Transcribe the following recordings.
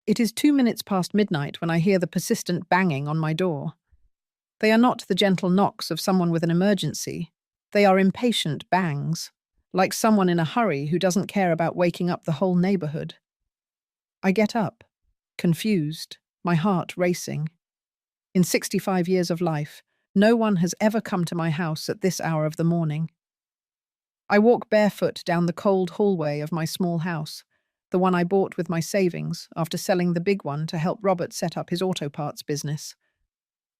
It is 2 minutes past midnight when I hear the persistent banging on my door. They are not the gentle knocks of someone with an emergency. They are impatient bangs, like someone in a hurry who doesn't care about waking up the whole neighborhood. I get up, confused, my heart racing. In 65 years of life, no one has ever come to my house at this hour of the morning. I walk barefoot down the cold hallway of my small house, the one I bought with my savings after selling the big one to help Robert set up his auto parts business.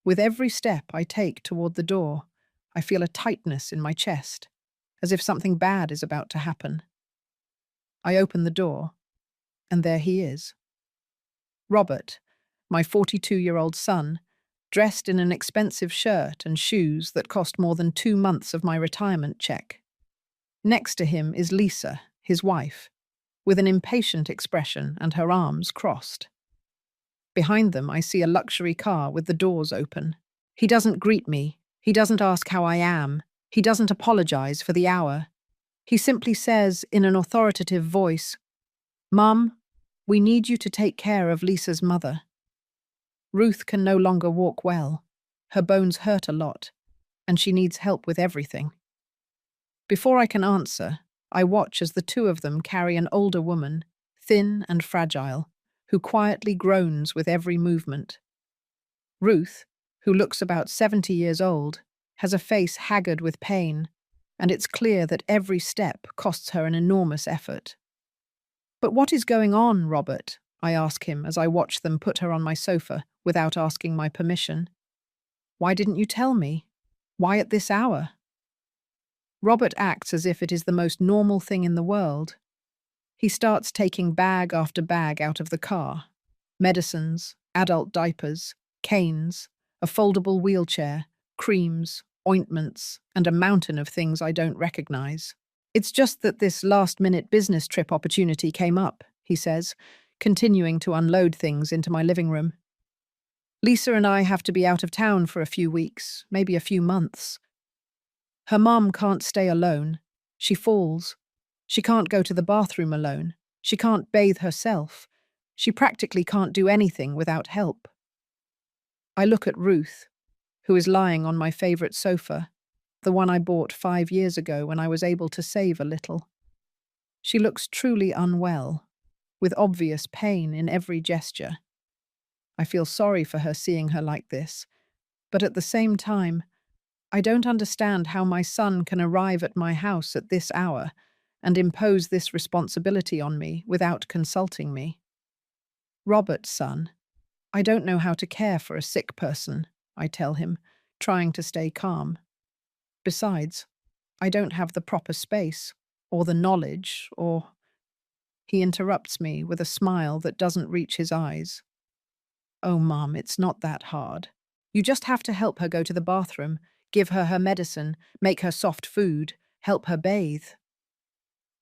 With every step I take toward the door, I feel a tightness in my chest, as if something bad is about to happen. I open the door, and there he is. Robert, my 42-year-old son, dressed in an expensive shirt and shoes that cost more than 2 months of my retirement check. Next to him is Lisa, his wife, with an impatient expression and her arms crossed. Behind them, I see a luxury car with the doors open. He doesn't greet me. He doesn't ask how I am. He doesn't apologize for the hour. He simply says in an authoritative voice, "Mum, we need you to take care of Lisa's mother. Ruth can no longer walk well. Her bones hurt a lot, and she needs help with everything." Before I can answer, I watch as the two of them carry an older woman, thin and fragile, who quietly groans with every movement. Ruth, who looks about 70 years old, has a face haggard with pain, and it's clear that every step costs her an enormous effort. "But what is going on, Robert?" I ask him as I watch them put her on my sofa without asking my permission. "Why didn't you tell me? Why at this hour?" Robert acts as if it is the most normal thing in the world. He starts taking bag after bag out of the car. Medicines, adult diapers, canes, a foldable wheelchair, creams, ointments, and a mountain of things I don't recognize. "It's just that this last-minute business trip opportunity came up," he says, continuing to unload things into my living room. "Lisa and I have to be out of town for a few weeks, maybe a few months. Her mom can't stay alone. She falls. She can't go to the bathroom alone. She can't bathe herself. She practically can't do anything without help." I look at Ruth, who is lying on my favorite sofa, the one I bought 5 years ago when I was able to save a little. She looks truly unwell, with obvious pain in every gesture. I feel sorry for her seeing her like this, but at the same time, I don't understand how my son can arrive at my house at this hour and impose this responsibility on me without consulting me. "Robert's son, I don't know how to care for a sick person," I tell him, trying to stay calm. "Besides, I don't have the proper space, or the knowledge, or—" He interrupts me with a smile that doesn't reach his eyes. "Oh, Mom, it's not that hard. You just have to help her go to the bathroom, give her her medicine, make her soft food, help her bathe.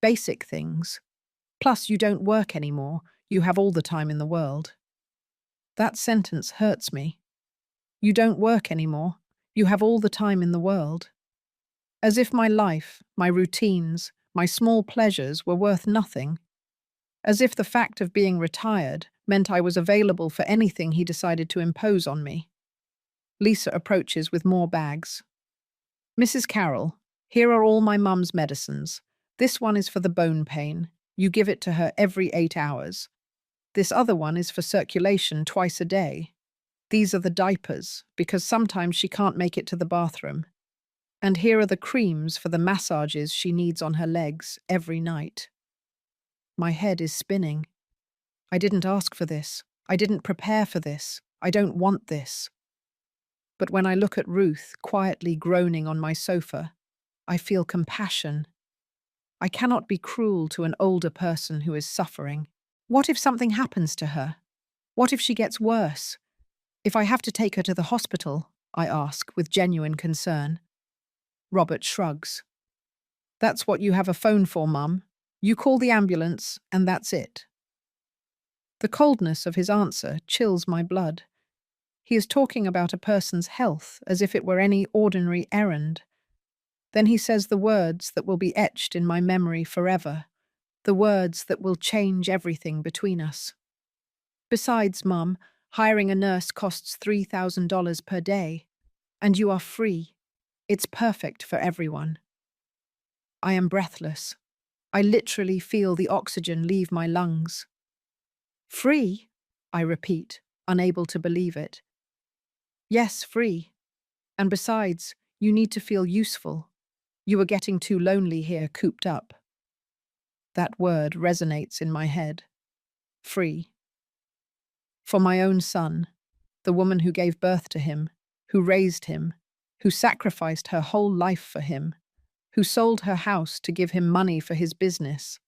Basic things. Plus, you don't work anymore. You have all the time in the world." That sentence hurts me. You don't work anymore. You have all the time in the world. As if my life, my routines, my small pleasures were worth nothing. As if the fact of being retired meant I was available for anything he decided to impose on me. Lisa approaches with more bags. "Mrs. Carroll, here are all my mum's medicines. This one is for the bone pain. You give it to her every 8 hours. This other one is for circulation twice a day. These are the diapers, because sometimes she can't make it to the bathroom. And here are the creams for the massages she needs on her legs every night." My head is spinning. I didn't ask for this. I didn't prepare for this. I don't want this. But when I look at Ruth quietly groaning on my sofa, I feel compassion. I cannot be cruel to an older person who is suffering. What if something happens to her? What if she gets worse? If I have to take her to the hospital, I ask with genuine concern. Robert shrugs. "That's what you have a phone for, Mum. You call the ambulance, and that's it." The coldness of his answer chills my blood. He is talking about a person's health as if it were any ordinary errand. Then he says the words that will be etched in my memory forever, the words that will change everything between us. Besides, Mum, hiring a nurse costs $3,000 per day, and you are free. It's perfect for everyone. I am breathless. I literally feel the oxygen leave my lungs. Free? I repeat, unable to believe it. Yes, free. And besides, you need to feel useful. You are getting too lonely here, cooped up. That word resonates in my head. Free. For my own son, the woman who gave birth to him, who raised him, who sacrificed her whole life for him, who sold her house to give him money for his business,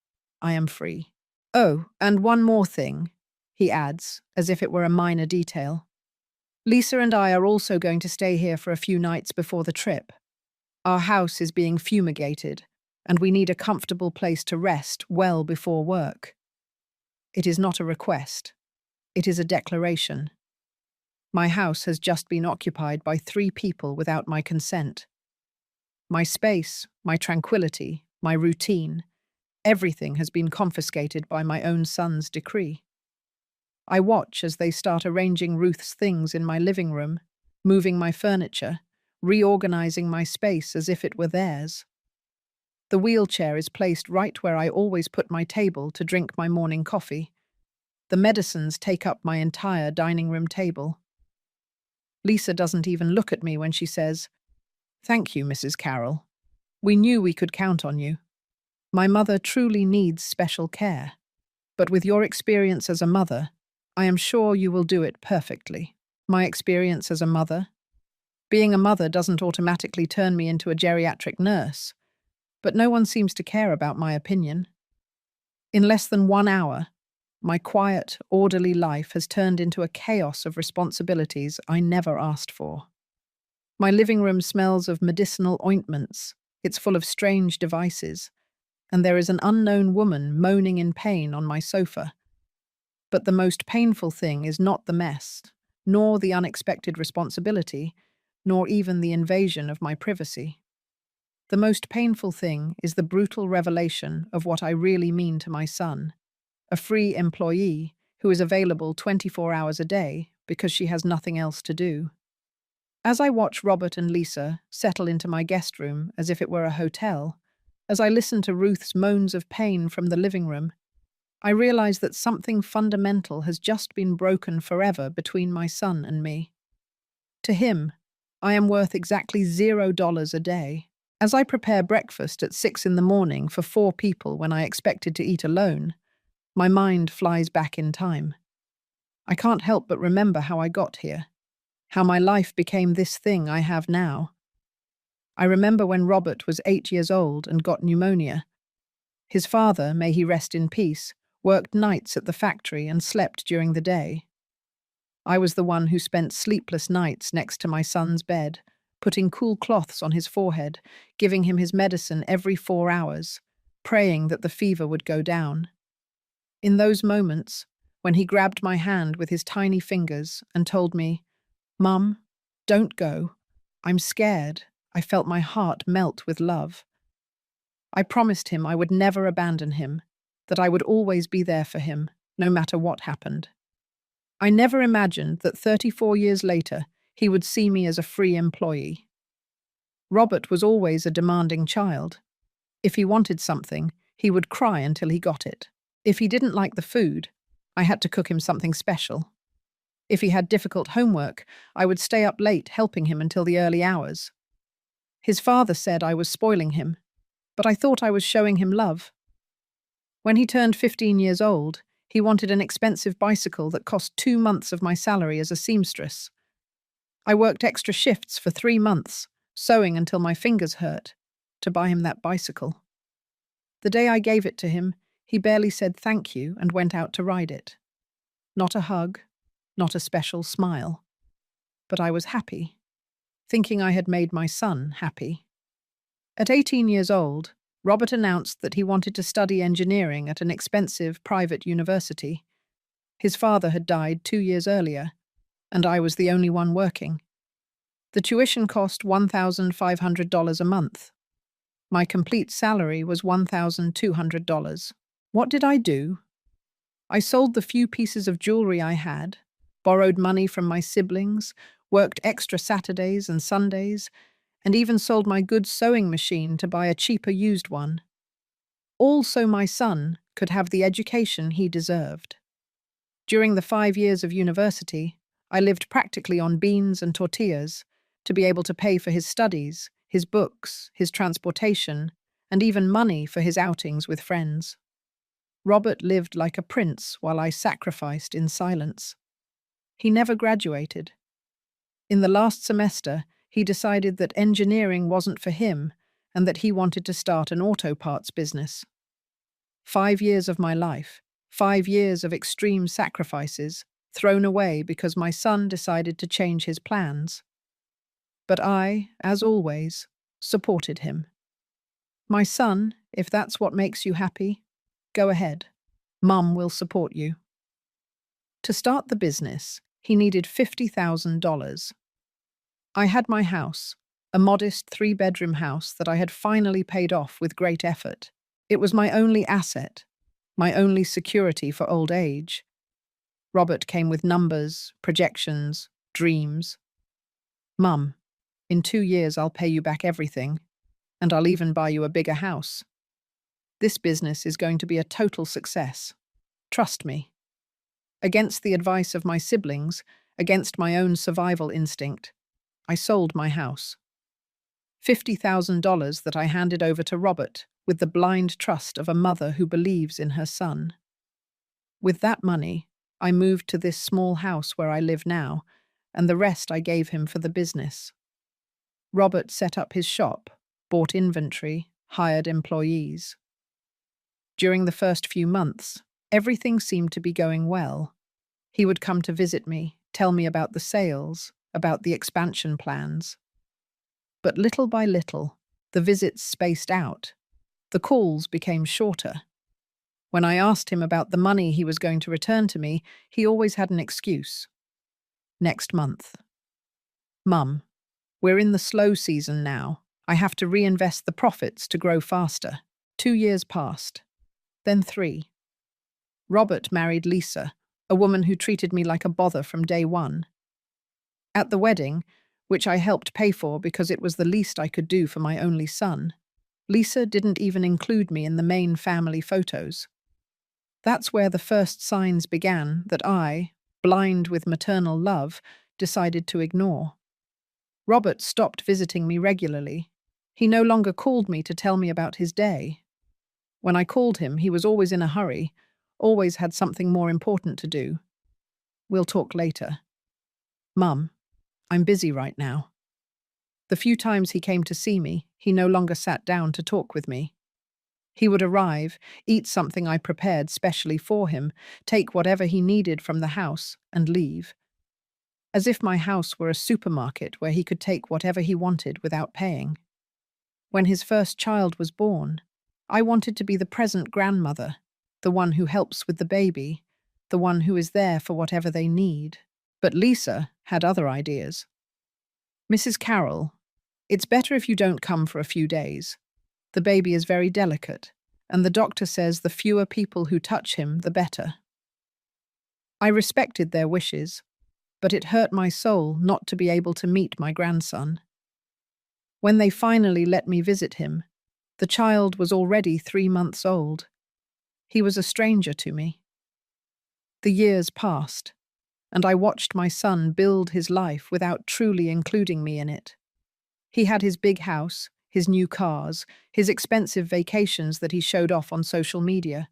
I am free. Oh, and one more thing, he adds, as if it were a minor detail. Lisa and I are also going to stay here for a few nights before the trip. Our house is being fumigated, and we need a comfortable place to rest well before work. It is not a request. It is a declaration. My house has just been occupied by 3 people without my consent. My space, my tranquility, my routine, everything has been confiscated by my own son's decree. I watch as they start arranging Ruth's things in my living room, moving my furniture, reorganizing my space as if it were theirs. The wheelchair is placed right where I always put my table to drink my morning coffee. The medicines take up my entire dining room table. Lisa doesn't even look at me when she says, "Thank you, Mrs. Carroll. We knew we could count on you. My mother truly needs special care, but with your experience as a mother, I am sure you will do it perfectly." My experience as a mother? Being a mother doesn't automatically turn me into a geriatric nurse, but no one seems to care about my opinion. In less than 1 hour, my quiet, orderly life has turned into a chaos of responsibilities I never asked for. My living room smells of medicinal ointments, it's full of strange devices, and there is an unknown woman moaning in pain on my sofa. But the most painful thing is not the mess, nor the unexpected responsibility, nor even the invasion of my privacy. The most painful thing is the brutal revelation of what I really mean to my son, a free employee who is available 24 hours a day because she has nothing else to do. As I watch Robert and Lisa settle into my guest room as if it were a hotel, as I listen to Ruth's moans of pain from the living room, I realize that something fundamental has just been broken forever between my son and me. To him, I am worth exactly $0 a day. As I prepare breakfast at 6 in the morning for 4 people when I expected to eat alone, my mind flies back in time. I can't help but remember how I got here, how my life became this thing I have now. I remember when Robert was 8 years old and got pneumonia. His father, may he rest in peace, worked nights at the factory and slept during the day. I was the one who spent sleepless nights next to my son's bed, putting cool cloths on his forehead, giving him his medicine every 4 hours, praying that the fever would go down. In those moments, when he grabbed my hand with his tiny fingers and told me, "Mum, don't go. I'm scared," I felt my heart melt with love. I promised him I would never abandon him, that I would always be there for him, no matter what happened. I never imagined that 34 years later, he would see me as a free employee. Robert was always a demanding child. If he wanted something, he would cry until he got it. If he didn't like the food, I had to cook him something special. If he had difficult homework, I would stay up late helping him until the early hours. His father said I was spoiling him, but I thought I was showing him love. When he turned 15 years old, he wanted an expensive bicycle that cost 2 months of my salary as a seamstress. I worked extra shifts for 3 months, sewing until my fingers hurt, to buy him that bicycle. The day I gave it to him, he barely said thank you and went out to ride it. Not a hug, not a special smile. But I was happy, thinking I had made my son happy. At 18 years old, Robert announced that he wanted to study engineering at an expensive private university. His father had died 2 years earlier, and I was the only one working. The tuition cost $1,500 a month. My complete salary was $1,200. What did I do? I sold the few pieces of jewelry I had, borrowed money from my siblings, worked extra Saturdays and Sundays, and even sold my good sewing machine to buy a cheaper used one. All so my son could have the education he deserved. During the 5 years of university, I lived practically on beans and tortillas to be able to pay for his studies, his books, his transportation, and even money for his outings with friends. Robert lived like a prince while I sacrificed in silence. He never graduated. In the last semester, he decided that engineering wasn't for him and that he wanted to start an auto parts business. 5 years of my life, 5 years of extreme sacrifices, thrown away because my son decided to change his plans. But I, as always, supported him. My son, if that's what makes you happy, go ahead. Mum will support you. To start the business, he needed $50,000. I had my house, a modest 3-bedroom house that I had finally paid off with great effort. It was my only asset, my only security for old age. Robert came with numbers, projections, dreams. Mum, in 2 years I'll pay you back everything, and I'll even buy you a bigger house. This business is going to be a total success. Trust me. Against the advice of my siblings, against my own survival instinct, I sold my house. $50,000 that I handed over to Robert with the blind trust of a mother who believes in her son. With that money, I moved to this small house where I live now, and the rest I gave him for the business. Robert set up his shop, bought inventory, hired employees. During the first few months, everything seemed to be going well. He would come to visit me, tell me about the sales, about the expansion plans. But little by little, the visits spaced out. The calls became shorter. When I asked him about the money he was going to return to me, he always had an excuse. Next month. Mum, we're in the slow season now. I have to reinvest the profits to grow faster. 2 years passed. Then 3. Robert married Lisa, a woman who treated me like a bother from day one. At the wedding, which I helped pay for because it was the least I could do for my only son, Lisa didn't even include me in the main family photos. That's where the first signs began that I, blind with maternal love, decided to ignore. Robert stopped visiting me regularly. He no longer called me to tell me about his day. When I called him, he was always in a hurry, always had something more important to do. We'll talk later. Mum, I'm busy right now. The few times he came to see me, he no longer sat down to talk with me. He would arrive, eat something I prepared specially for him, take whatever he needed from the house, and leave. As if my house were a supermarket where he could take whatever he wanted without paying. When his first child was born, I wanted to be the present grandmother, the one who helps with the baby, the one who is there for whatever they need. But Lisa had other ideas. Mrs. Carroll, it's better if you don't come for a few days. The baby is very delicate, and the doctor says the fewer people who touch him, the better. I respected their wishes, but it hurt my soul not to be able to meet my grandson. When they finally let me visit him, the child was already 3 months old. He was a stranger to me. The years passed, and I watched my son build his life without truly including me in it. He had his big house, his new cars, his expensive vacations that he showed off on social media.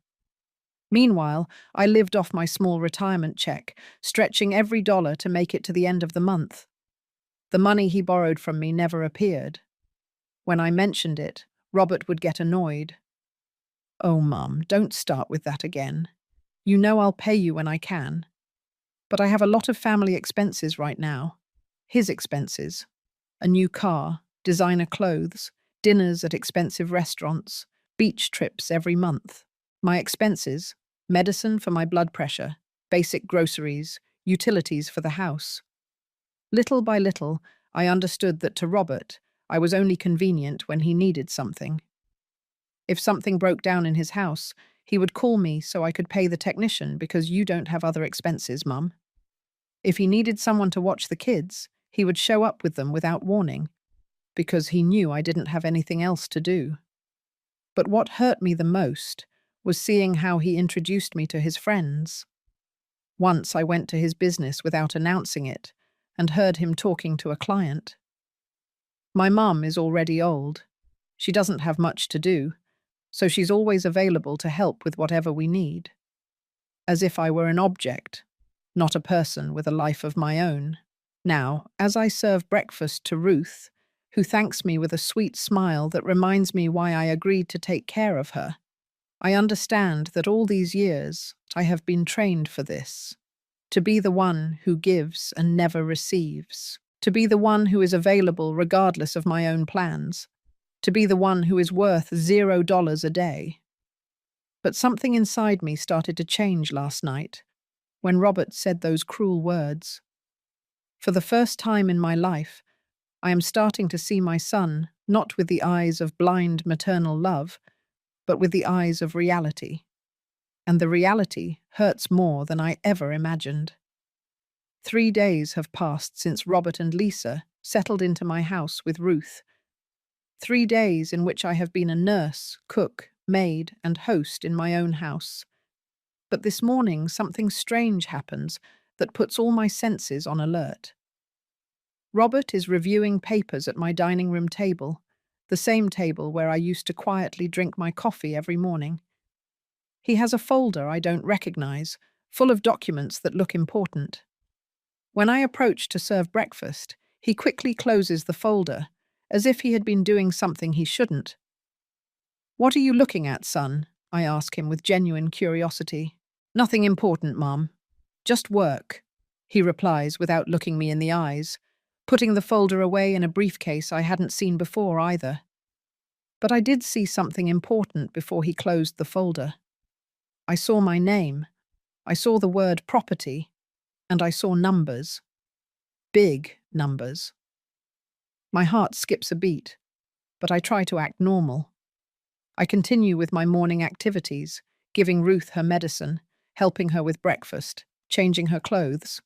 Meanwhile, I lived off my small retirement check, stretching every dollar to make it to the end of the month. The money he borrowed from me never appeared. When I mentioned it, Robert would get annoyed. Oh, Mum, don't start with that again. You know I'll pay you when I can. But I have a lot of family expenses right now. His expenses. A new car, designer clothes, dinners at expensive restaurants, beach trips every month. My expenses, medicine for my blood pressure, basic groceries, utilities for the house. Little by little, I understood that to Robert, I was only convenient when he needed something. If something broke down in his house, He would call me so I could pay the technician because you don't have other expenses, Mum. If he needed someone to watch the kids, he would show up with them without warning because he knew I didn't have anything else to do. But what hurt me the most was seeing how he introduced me to his friends. Once I went to his business without announcing it and heard him talking to a client. My mum is already old. She doesn't have much to do, so she's always available to help with whatever we need. As if I were an object, not a person with a life of my own. Now, as I serve breakfast to Ruth, who thanks me with a sweet smile that reminds me why I agreed to take care of her, I understand that all these years I have been trained for this. To be the one who gives and never receives. To be the one who is available regardless of my own plans. To be the one who is worth $0 a day. But something inside me started to change last night when Robert said those cruel words. For the first time in my life, I am starting to see my son not with the eyes of blind maternal love, but with the eyes of reality. And the reality hurts more than I ever imagined. 3 days have passed since Robert and Lisa settled into my house with Ruth. 3 days in which I have been a nurse, cook, maid, and host in my own house. But this morning something strange happens that puts all my senses on alert. Robert is reviewing papers at my dining room table, the same table where I used to quietly drink my coffee every morning. He has a folder I don't recognize, full of documents that look important. When I approach to serve breakfast, he quickly closes the folder, as if he had been doing something he shouldn't. "What are you looking at, son?" I ask him with genuine curiosity. "Nothing important, Mom. Just work," he replies without looking me in the eyes, putting the folder away in a briefcase I hadn't seen before either. But I did see something important before he closed the folder. I saw my name, I saw the word property, and I saw numbers. Big numbers. My heart skips a beat, but I try to act normal. I continue with my morning activities, giving Ruth her medicine, helping her with breakfast, changing her clothes.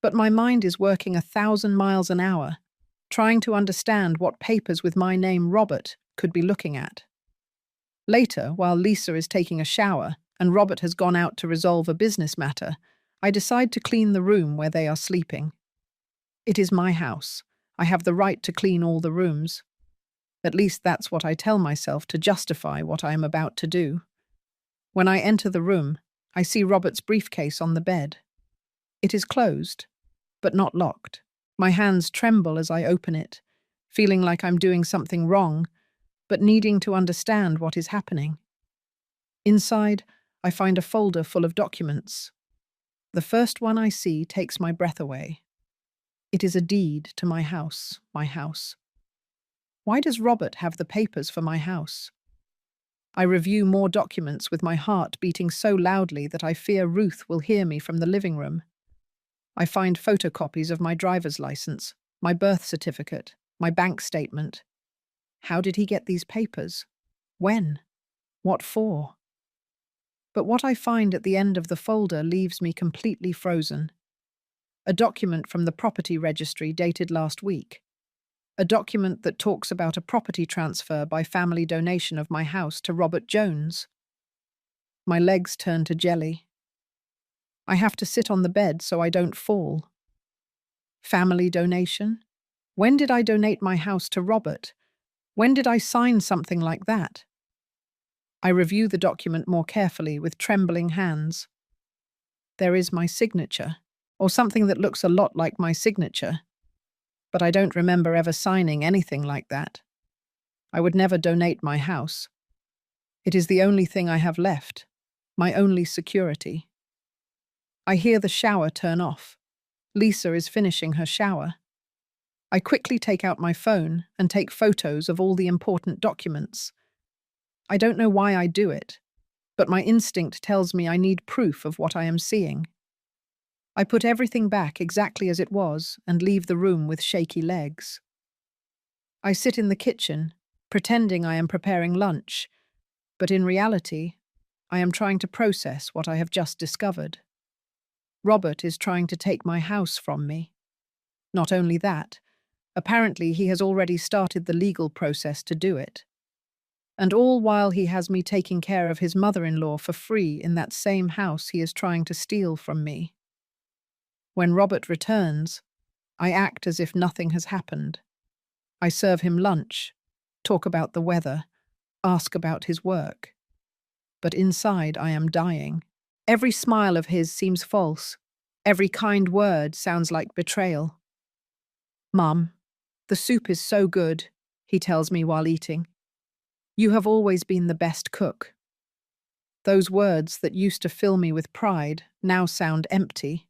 But my mind is working 1,000 miles an hour, trying to understand what papers with my name Robert could be looking at. Later, while Lisa is taking a shower and Robert has gone out to resolve a business matter, I decide to clean the room where they are sleeping. It is my house. I have the right to clean all the rooms. At least that's what I tell myself to justify what I am about to do. When I enter the room, I see Robert's briefcase on the bed. It is closed, but not locked. My hands tremble as I open it, feeling like I'm doing something wrong, but needing to understand what is happening. Inside, I find a folder full of documents. The first one I see takes my breath away. It is a deed to my house, my house. Why does Robert have the papers for my house? I review more documents with my heart beating so loudly that I fear Ruth will hear me from the living room. I find photocopies of my driver's license, my birth certificate, my bank statement. How did he get these papers? When? What for? But what I find at the end of the folder leaves me completely frozen. A document from the property registry dated last week. A document that talks about a property transfer by family donation of my house to Robert Jones. My legs turn to jelly. I have to sit on the bed so I don't fall. Family donation? When did I donate my house to Robert? When did I sign something like that? I review the document more carefully with trembling hands. There is my signature, or something that looks a lot like my signature. But I don't remember ever signing anything like that. I would never donate my house. It is the only thing I have left, my only security. I hear the shower turn off. Lisa is finishing her shower. I quickly take out my phone and take photos of all the important documents. I don't know why I do it, but my instinct tells me I need proof of what I am seeing. I put everything back exactly as it was and leave the room with shaky legs. I sit in the kitchen, pretending I am preparing lunch, but in reality, I am trying to process what I have just discovered. Robert is trying to take my house from me. Not only that, apparently he has already started the legal process to do it. And all while he has me taking care of his mother-in-law for free in that same house he is trying to steal from me. When Robert returns, I act as if nothing has happened. I serve him lunch, talk about the weather, ask about his work. But inside I am dying. Every smile of his seems false. Every kind word sounds like betrayal. "Mum, the soup is so good," he tells me while eating. "You have always been the best cook." Those words that used to fill me with pride now sound empty.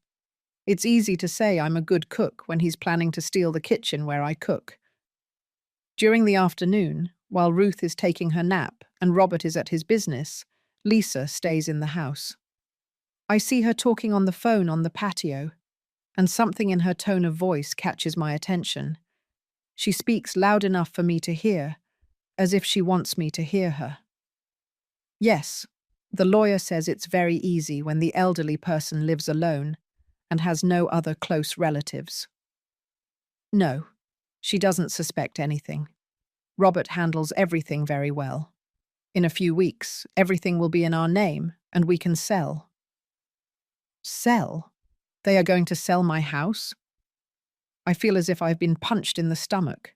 It's easy to say I'm a good cook when he's planning to steal the kitchen where I cook. During the afternoon, while Ruth is taking her nap and Robert is at his business, Lisa stays in the house. I see her talking on the phone on the patio, and something in her tone of voice catches my attention. She speaks loud enough for me to hear, as if she wants me to hear her. "Yes, the lawyer says it's very easy when the elderly person lives alone and has no other close relatives." No, she doesn't suspect anything. Robert handles everything very well. In a few weeks, everything will be in our name, and we can sell. Sell? They are going to sell my house? I feel as if I've been punched in the stomach.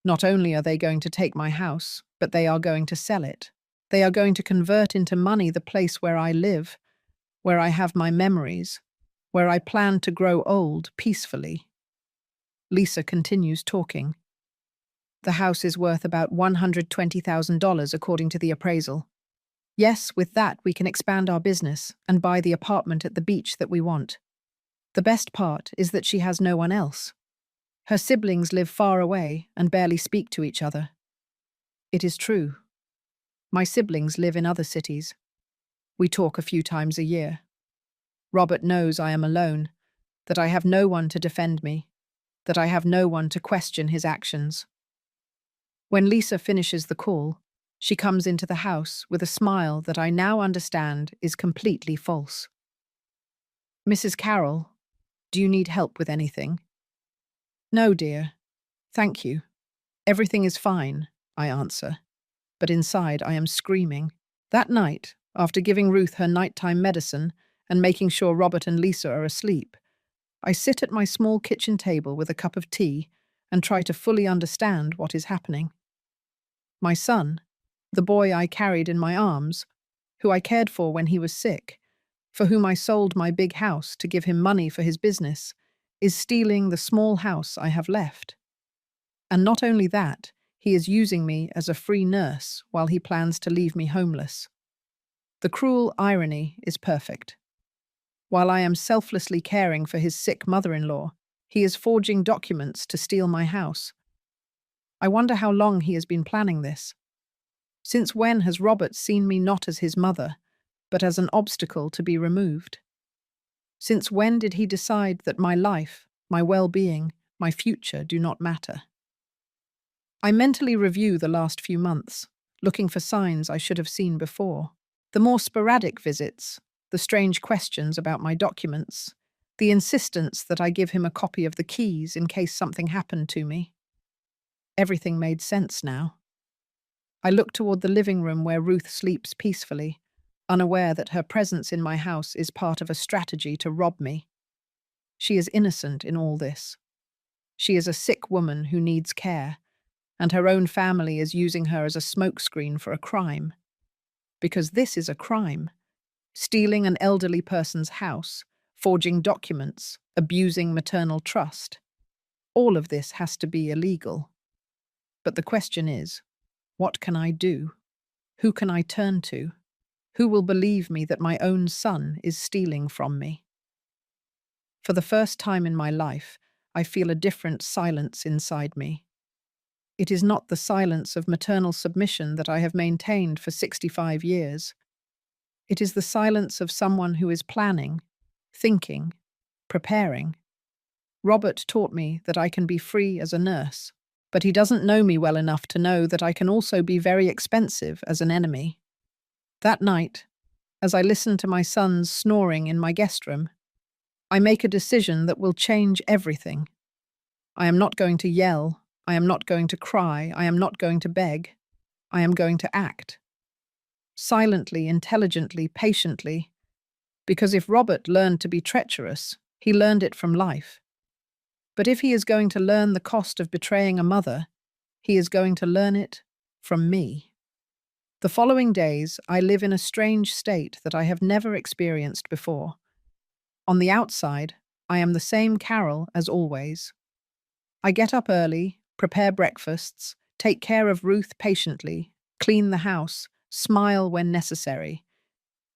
Not only are they going to take my house, but they are going to sell it. They are going to convert into money the place where I live, where I have my memories, where I plan to grow old peacefully. Lisa continues talking. "The house is worth about $120,000 according to the appraisal. Yes, with that we can expand our business and buy the apartment at the beach that we want. The best part is that she has no one else. Her siblings live far away and barely speak to each other." It is true. My siblings live in other cities. We talk a few times a year. Robert knows I am alone, that I have no one to defend me, that I have no one to question his actions. When Lisa finishes the call, she comes into the house with a smile that I now understand is completely false. "Mrs. Carroll, do you need help with anything?" "No, dear. Thank you. Everything is fine," I answer. But inside I am screaming. That night, after giving Ruth her nighttime medicine and making sure Robert and Lisa are asleep, I sit at my small kitchen table with a cup of tea and try to fully understand what is happening. My son, the boy I carried in my arms, who I cared for when he was sick, for whom I sold my big house to give him money for his business, is stealing the small house I have left. And not only that, he is using me as a free nurse while he plans to leave me homeless. The cruel irony is perfect. While I am selflessly caring for his sick mother-in-law, he is forging documents to steal my house. I wonder how long he has been planning this. Since when has Robert seen me not as his mother, but as an obstacle to be removed? Since when did he decide that my life, my well-being, my future do not matter? I mentally review the last few months, looking for signs I should have seen before. The more sporadic visits, the strange questions about my documents, the insistence that I give him a copy of the keys in case something happened to me. Everything made sense now. I look toward the living room where Ruth sleeps peacefully, unaware that her presence in my house is part of a strategy to rob me. She is innocent in all this. She is a sick woman who needs care, and her own family is using her as a smokescreen for a crime. Because this is a crime. Stealing an elderly person's house, forging documents, abusing maternal trust. All of this has to be illegal. But the question is, what can I do? Who can I turn to? Who will believe me that my own son is stealing from me? For the first time in my life, I feel a different silence inside me. It is not the silence of maternal submission that I have maintained for 65 years. It is the silence of someone who is planning, thinking, preparing. Robert taught me that I can be free as a nurse, but he doesn't know me well enough to know that I can also be very expensive as an enemy. That night, As I listen to my sons snoring in my guest room, I make a decision that will change everything. I am not going to yell. I am not going to cry. I am not going to beg. I am going to act. Silently, intelligently, patiently. Because if Robert learned to be treacherous, he learned it from life. But if he is going to learn the cost of betraying a mother, he is going to learn it from me. The following days, I live in a strange state that I have never experienced before. On the outside, I am the same Carol as always. I get up early, prepare breakfasts, take care of Ruth patiently, clean the house, smile when necessary.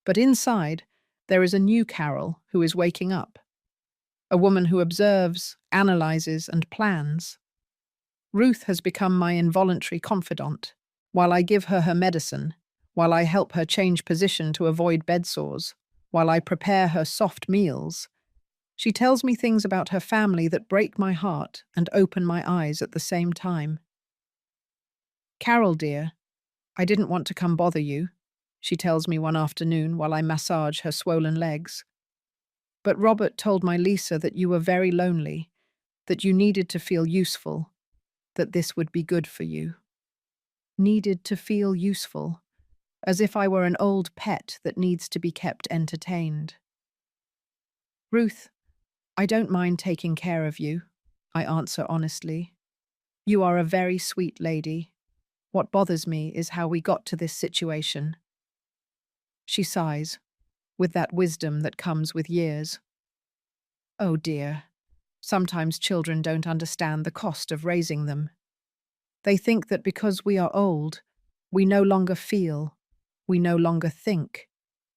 But inside, there is a new Carol who is waking up. A woman who observes, analyzes, and plans. Ruth has become my involuntary confidant. While I give her her medicine, while I help her change position to avoid bed sores, while I prepare her soft meals, she tells me things about her family that break my heart and open my eyes at the same time. "Carol, dear, I didn't want to come bother you," she tells me one afternoon while I massage her swollen legs. "But Robert told my Lisa that you were very lonely, that you needed to feel useful, that this would be good for you." Needed to feel useful, as if I were an old pet that needs to be kept entertained. "Ruth, I don't mind taking care of you," I answer honestly. "You are a very sweet lady. What bothers me is how we got to this situation." She sighs, with that wisdom that comes with years. "Oh dear, sometimes children don't understand the cost of raising them. They think that because we are old, we no longer feel, we no longer think,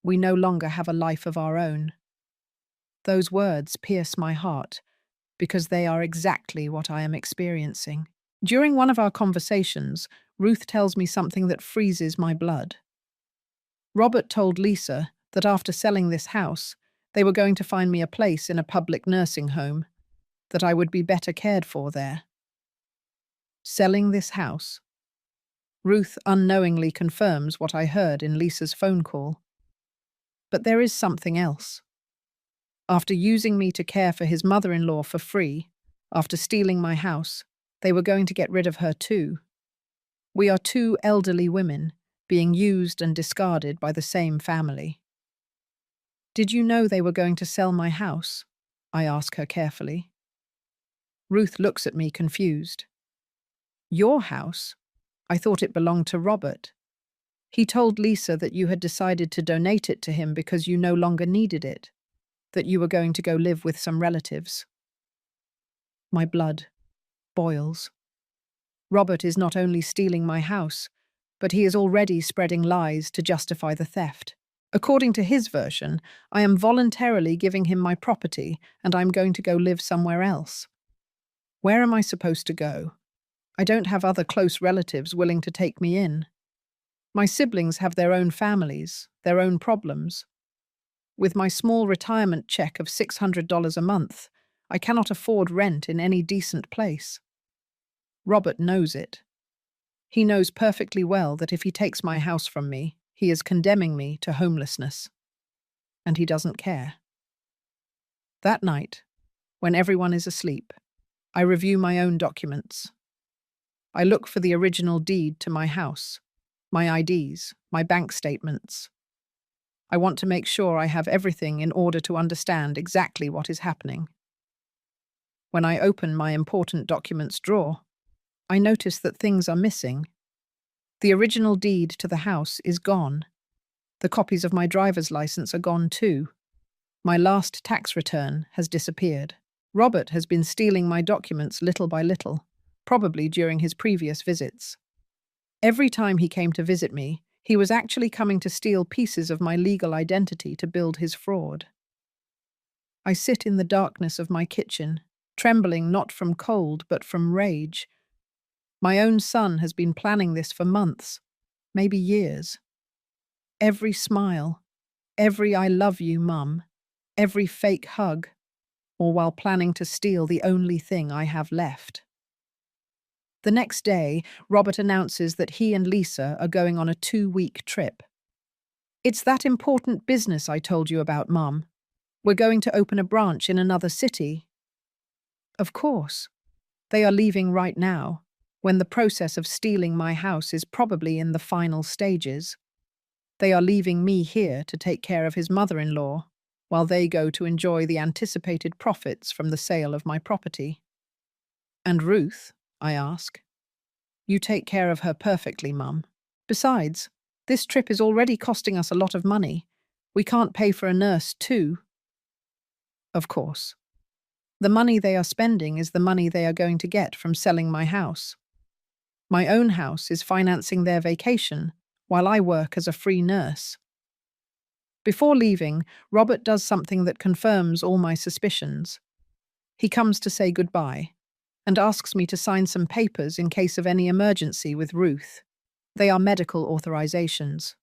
we no longer have a life of our own." Those words pierce my heart because they are exactly what I am experiencing. During one of our conversations, Ruth tells me something that freezes my blood. Robert told Lisa that after selling this house, they were going to find me a place in a public nursing home, that I would be better cared for there. Selling this house. Ruth unknowingly confirms what I heard in Lisa's phone call. But there is something else. After using me to care for his mother-in-law for free, after stealing my house, they were going to get rid of her too. We are two elderly women being used and discarded by the same family. "Did you know they were going to sell my house?" I ask her carefully. Ruth looks at me confused. "Your house? I thought it belonged to Robert. He told Lisa that you had decided to donate it to him because you no longer needed it, that you were going to go live with some relatives." My blood boils. Robert is not only stealing my house, but he is already spreading lies to justify the theft. According to his version, I am voluntarily giving him my property and I'm going to go live somewhere else. Where am I supposed to go? I don't have other close relatives willing to take me in. My siblings have their own families, their own problems. With my small retirement check of $600 a month, I cannot afford rent in any decent place. Robert knows it. He knows perfectly well that if he takes my house from me, he is condemning me to homelessness. And he doesn't care. That night, when everyone is asleep, I review my own documents. I look for the original deed to my house, my IDs, my bank statements. I want to make sure I have everything in order to understand exactly what is happening. When I open my important documents drawer, I notice that things are missing. The original deed to the house is gone. The copies of my driver's license are gone too. My last tax return has disappeared. Robert has been stealing my documents little by little, probably during his previous visits. Every time he came to visit me, he was actually coming to steal pieces of my legal identity to build his fraud. I sit in the darkness of my kitchen, trembling not from cold but from rage. My own son has been planning this for months, maybe years. Every smile, every "I love you, Mum," every fake hug, all while planning to steal the only thing I have left. The next day, Robert announces that he and Lisa are going on a 2-week trip. It's that important business I told you about, Mum. We're going to open a branch in another city. Of course. They are leaving right now, when the process of stealing my house is probably in the final stages. They are leaving me here to take care of his mother-in-law, while they go to enjoy the anticipated profits from the sale of my property. And Ruth? I ask. You take care of her perfectly, Mum. Besides, this trip is already costing us a lot of money. We can't pay for a nurse, too. Of course. The money they are spending is the money they are going to get from selling my house. My own house is financing their vacation, while I work as a free nurse. Before leaving, Robert does something that confirms all my suspicions. He comes to say goodbye, and asks me to sign some papers in case of any emergency with Ruth. They are medical authorizations.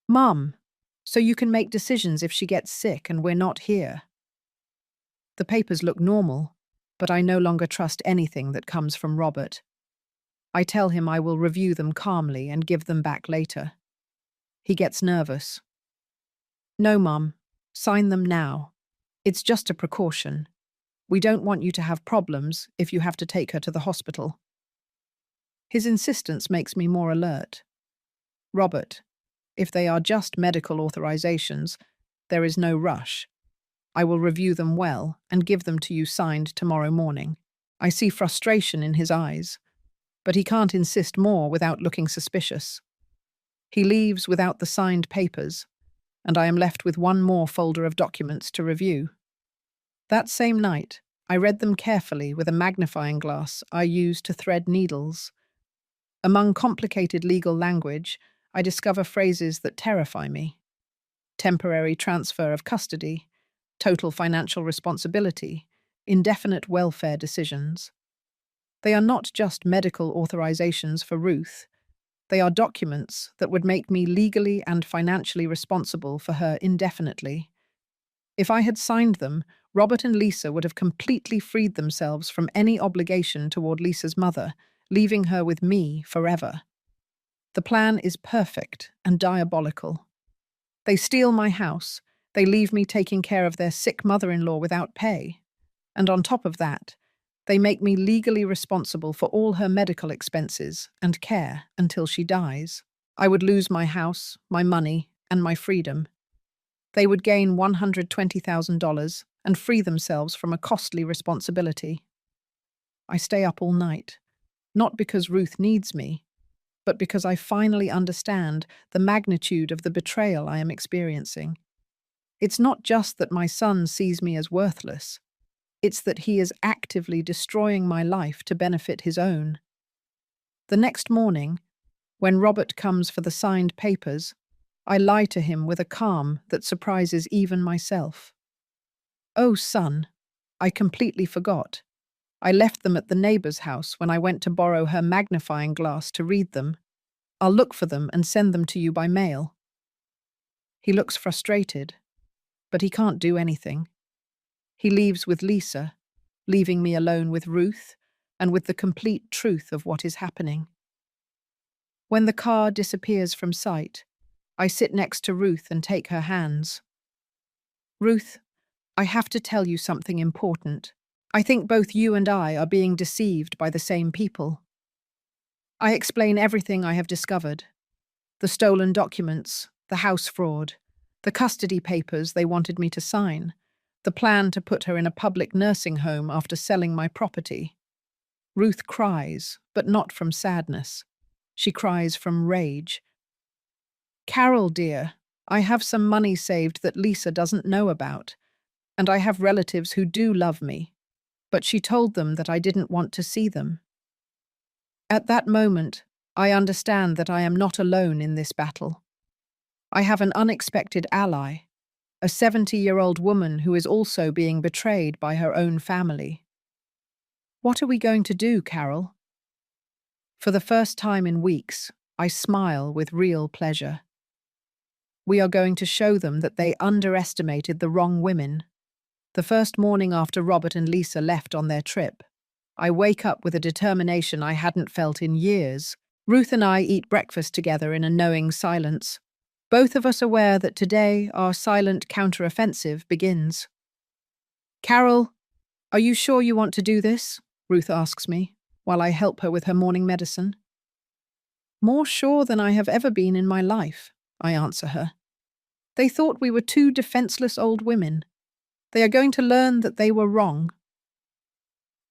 Mum, so you can make decisions if she gets sick and we're not here. The papers look normal, but I no longer trust anything that comes from Robert. I tell him I will review them calmly and give them back later. He gets nervous. No, Mum, sign them now. It's just a precaution. We don't want you to have problems if you have to take her to the hospital. His insistence makes me more alert. Robert, if they are just medical authorizations, there is no rush. I will review them well and give them to you signed tomorrow morning. I see frustration in his eyes, but he can't insist more without looking suspicious. He leaves without the signed papers, and I am left with one more folder of documents to review. That same night, I read them carefully with a magnifying glass I use to thread needles. Among complicated legal language, I discover phrases that terrify me. Temporary transfer of custody, total financial responsibility, indefinite welfare decisions. They are not just medical authorizations for Ruth. They are documents that would make me legally and financially responsible for her indefinitely. If I had signed them, Robert and Lisa would have completely freed themselves from any obligation toward Lisa's mother, leaving her with me forever. The plan is perfect and diabolical. They steal my house, they leave me taking care of their sick mother-in-law without pay, and on top of that, they make me legally responsible for all her medical expenses and care until she dies. I would lose my house, my money, and my freedom. They would gain $120,000 and free themselves from a costly responsibility. I stay up all night, not because Ruth needs me, but because I finally understand the magnitude of the betrayal I am experiencing. It's not just that my son sees me as worthless. It's that he is actively destroying my life to benefit his own. The next morning, when Robert comes for the signed papers, I lie to him with a calm that surprises even myself. Oh, son, I completely forgot. I left them at the neighbor's house when I went to borrow her magnifying glass to read them. I'll look for them and send them to you by mail. He looks frustrated, but he can't do anything. He leaves with Lisa, leaving me alone with Ruth and with the complete truth of what is happening. When the car disappears from sight, I sit next to Ruth and take her hands. Ruth, I have to tell you something important. I think both you and I are being deceived by the same people. I explain everything I have discovered. The stolen documents, the house fraud, the custody papers they wanted me to sign, the plan to put her in a public nursing home after selling my property. Ruth cries, but not from sadness. She cries from rage. Carol, dear, I have some money saved that Lisa doesn't know about, and I have relatives who do love me, but she told them that I didn't want to see them. At that moment, I understand that I am not alone in this battle. I have an unexpected ally, a 70-year-old woman who is also being betrayed by her own family. What are we going to do, Carol? For the first time in weeks, I smile with real pleasure. We are going to show them that they underestimated the wrong women. The first morning after Robert and Lisa left on their trip, I wake up with a determination I hadn't felt in years. Ruth and I eat breakfast together in a knowing silence. both of us aware that today our silent counteroffensive begins. Carol, are you sure you want to do this? Ruth asks me, while I help her with her morning medicine. More sure than I have ever been in my life, I answer her. They thought we were two defenseless old women. They are going to learn that they were wrong.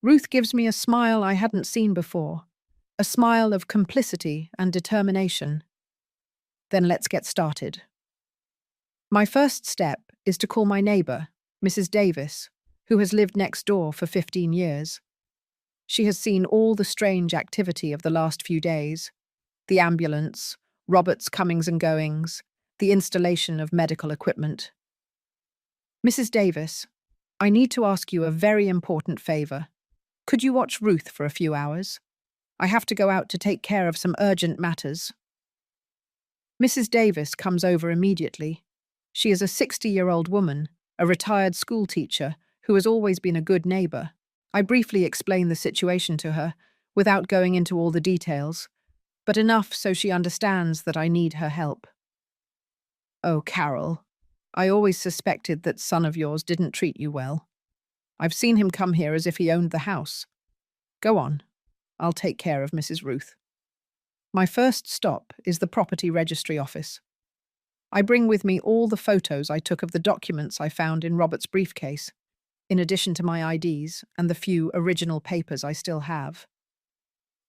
Ruth gives me a smile I hadn't seen before, a smile of complicity and determination. Then let's get started. My first step is to call my neighbour, Mrs. Davis, who has lived next door for 15 years. She has seen all the strange activity of the last few days: the ambulance, Robert's comings and goings, the installation of medical equipment. Mrs. Davis, I need to ask you a very important favour. Could you watch Ruth for a few hours? I have to go out to take care of some urgent matters. Mrs. Davis comes over immediately. She is a 60-year-old woman, a retired school teacher, who has always been a good neighbour. I briefly explain the situation to her, without going into all the details, but enough so she understands that I need her help. Oh, Carol, I always suspected that son of yours didn't treat you well. I've seen him come here as if he owned the house. Go on. I'll take care of Mrs. Ruth. My first stop is the property registry office. I bring with me all the photos I took of the documents I found in Robert's briefcase, in addition to my IDs and the few original papers I still have.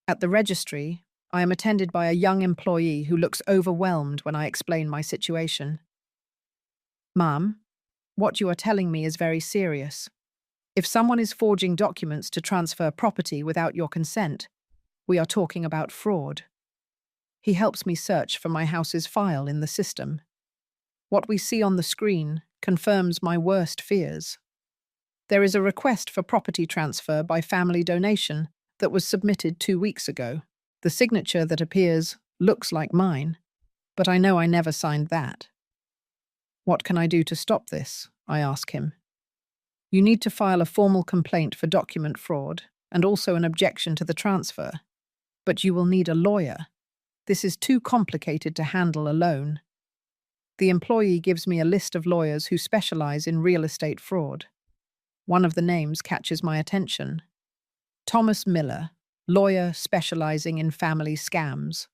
At the registry, I am attended by a young employee who looks overwhelmed when I explain my situation. Ma'am, what you are telling me is very serious. If someone is forging documents to transfer property without your consent, we are talking about fraud. He helps me search for my house's file in the system. What we see on the screen confirms my worst fears. There is a request for property transfer by family donation that was submitted 2 weeks ago. The signature that appears looks like mine, but I know I never signed that. What can I do to stop this? I ask him. You need to file a formal complaint for document fraud and also an objection to the transfer. But you will need a lawyer. This is too complicated to handle alone. The employee gives me a list of lawyers who specialize in real estate fraud. One of the names catches my attention. Thomas Miller, lawyer specializing in family scams.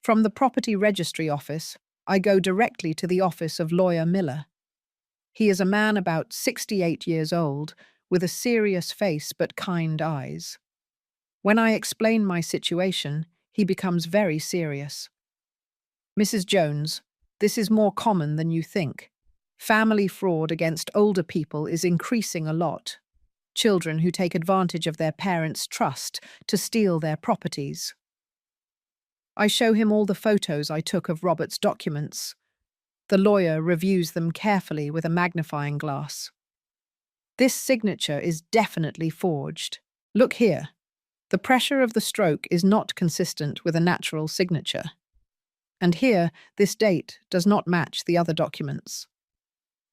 From the property registry office, I go directly to the office of lawyer Miller. He is a man about 68 years old, with a serious face but kind eyes. When I explain my situation, he becomes very serious. Mrs. Jones, this is more common than you think. Family fraud against older people is increasing a lot. Children who take advantage of their parents' trust to steal their properties. I show him all the photos I took of Robert's documents. The lawyer reviews them carefully with a magnifying glass. This signature is definitely forged. Look here. The pressure of the stroke is not consistent with a natural signature. And here, this date does not match the other documents.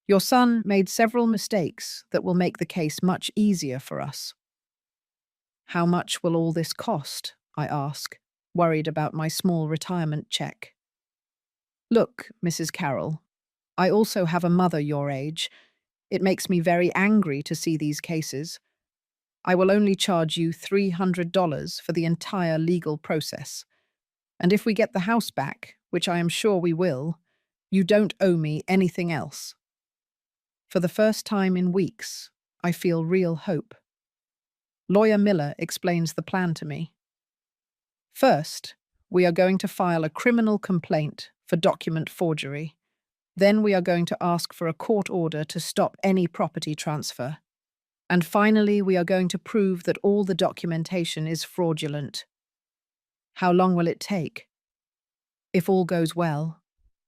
Your son made several mistakes that will make the case much easier for us. How much will all this cost? I ask, worried about my small retirement check. Look, Mrs. Carroll, I also have a mother your age. It makes me very angry to see these cases. I will only charge you $300 for the entire legal process. And if we get the house back, which I am sure we will, you don't owe me anything else. For the first time in weeks, I feel real hope. Lawyer Miller explains the plan to me. First, we are going to file a criminal complaint for document forgery. Then we are going to ask for a court order to stop any property transfer. And finally, we are going to prove that all the documentation is fraudulent. How long will it take? If all goes well,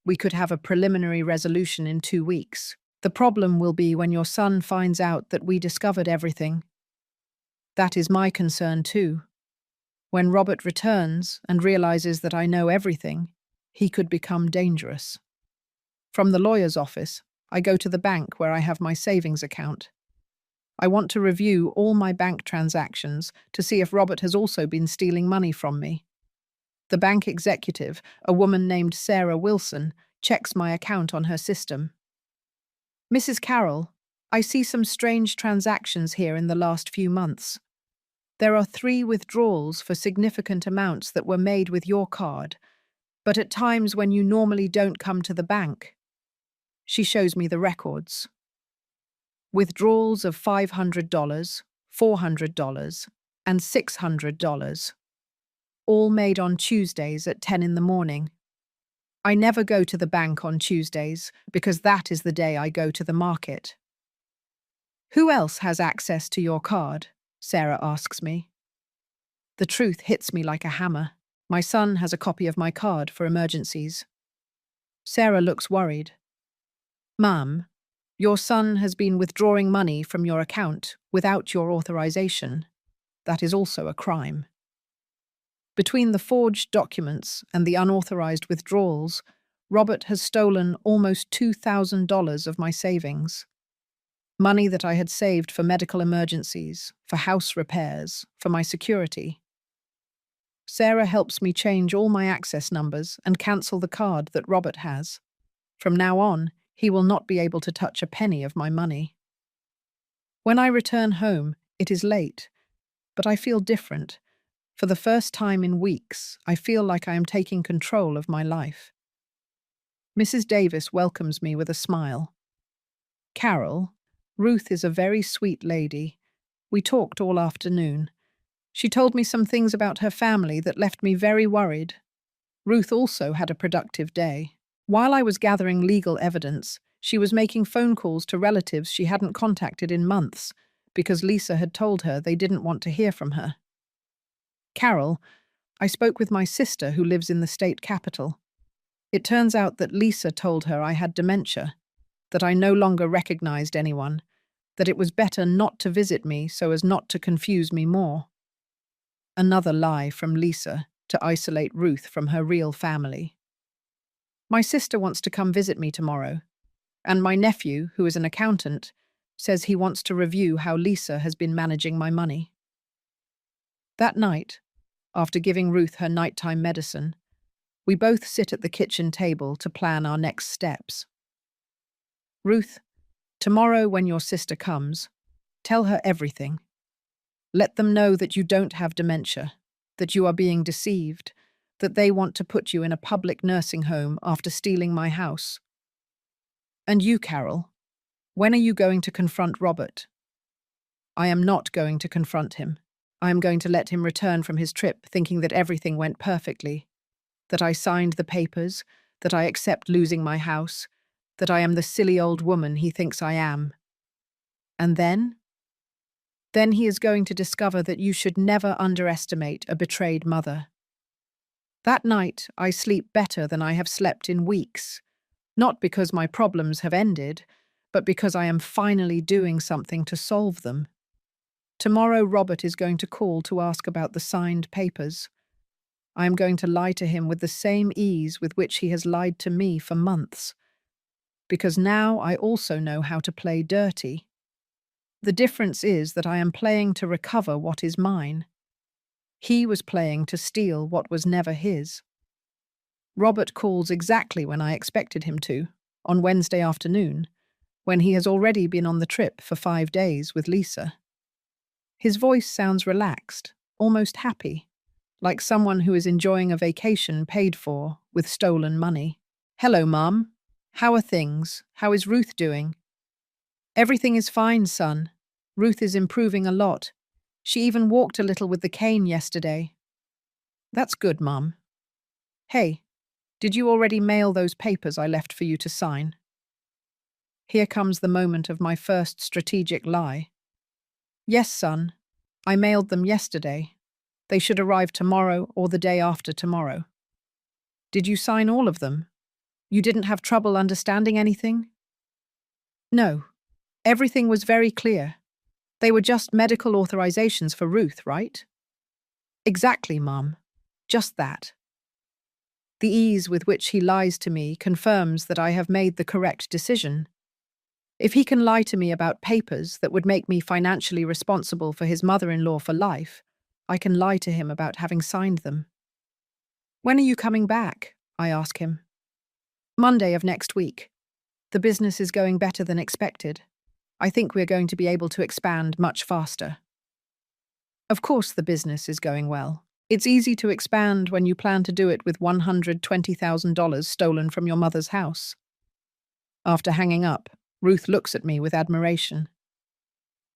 we could have a preliminary resolution in 2 weeks. The problem will be when your son finds out that we discovered everything. That is my concern too. When Robert returns and realizes that I know everything, he could become dangerous. From the lawyer's office, I go to the bank where I have my savings account. I want to review all my bank transactions to see if Robert has also been stealing money from me. The bank executive, a woman named Sarah Wilson, checks my account on her system. Mrs. Carroll, I see some strange transactions here in the last few months. There are 3 withdrawals for significant amounts that were made with your card, but at times when you normally don't come to the bank. She shows me the records. Withdrawals of $500, $400, and $600, all made on Tuesdays at 10 in the morning. I never go to the bank on Tuesdays because that is the day I go to the market. Who else has access to your card? Sarah asks me. The truth hits me like a hammer. My son has a copy of my card for emergencies. Sarah looks worried. Ma'am, your son has been withdrawing money from your account without your authorization. That is also a crime. Between the forged documents and the unauthorized withdrawals, Robert has stolen almost $2,000 of my savings. Money that I had saved for medical emergencies, for house repairs, for my security. Sarah helps me change all my access numbers and cancel the card that Robert has. From now on, he will not be able to touch a penny of my money. When I return home, it is late, but I feel different. For the first time in weeks, I feel like I am taking control of my life. Mrs. Davis welcomes me with a smile. Carol, Ruth is a very sweet lady. We talked all afternoon. She told me some things about her family that left me very worried. Ruth also had a productive day. While I was gathering legal evidence, she was making phone calls to relatives she hadn't contacted in months because Lisa had told her they didn't want to hear from her. Carol, I spoke with my sister who lives in the state capital. It turns out that Lisa told her I had dementia, that I no longer recognized anyone, that it was better not to visit me so as not to confuse me more. Another lie from Lisa to isolate Ruth from her real family. My sister wants to come visit me tomorrow, and my nephew, who is an accountant, says he wants to review how Lisa has been managing my money. That night, after giving Ruth her nighttime medicine, we both sit at the kitchen table to plan our next steps. Ruth, tomorrow when your sister comes, tell her everything. Let them know that you don't have dementia, that you are being deceived, that they want to put you in a public nursing home after stealing my house. And you, Carol, when are you going to confront Robert? I am not going to confront him. I am going to let him return from his trip thinking that everything went perfectly, that I signed the papers, that I accept losing my house, that I am the silly old woman he thinks I am. And then? Then he is going to discover that you should never underestimate a betrayed mother. That night, I sleep better than I have slept in weeks, not because my problems have ended, but because I am finally doing something to solve them. Tomorrow, Robert is going to call to ask about the signed papers. I am going to lie to him with the same ease with which he has lied to me for months, because now I also know how to play dirty. The difference is that I am playing to recover what is mine. He was playing to steal what was never his. Robert calls exactly when I expected him to, on Wednesday afternoon, when he has already been on the trip for 5 days with Lisa. His voice sounds relaxed, almost happy, like someone who is enjoying a vacation paid for with stolen money. Hello, Mum. How are things? How is Ruth doing? Everything is fine, son. Ruth is improving a lot. She even walked a little with the cane yesterday. That's good, Mum. Hey, did you already mail those papers I left for you to sign? Here comes the moment of my first strategic lie. Yes, son. I mailed them yesterday. They should arrive tomorrow or the day after tomorrow. Did you sign all of them? You didn't have trouble understanding anything? No. Everything was very clear. They were just medical authorizations for Ruth, right? Exactly, Mum. Just that. The ease with which he lies to me confirms that I have made the correct decision. If he can lie to me about papers that would make me financially responsible for his mother-in-law for life, I can lie to him about having signed them. When are you coming back? I ask him. Monday of next week. The business is going better than expected. I think we're going to be able to expand much faster. Of course, the business is going well. It's easy to expand when you plan to do it with $120,000 stolen from your mother's house. After hanging up, Ruth looks at me with admiration.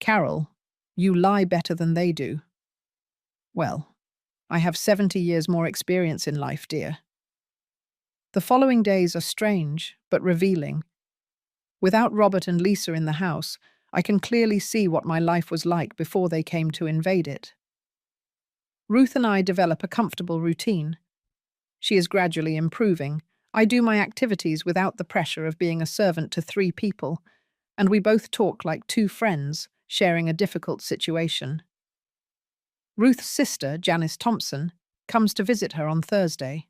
Carol, you lie better than they do. Well, I have 70 years more experience in life, dear. The following days are strange, but revealing. Without Robert and Lisa in the house, I can clearly see what my life was like before they came to invade it. Ruth and I develop a comfortable routine. She is gradually improving. I do my activities without the pressure of being a servant to 3 people, and we both talk like 2 friends, sharing a difficult situation. Ruth's sister, Janice Thompson, comes to visit her on Thursday.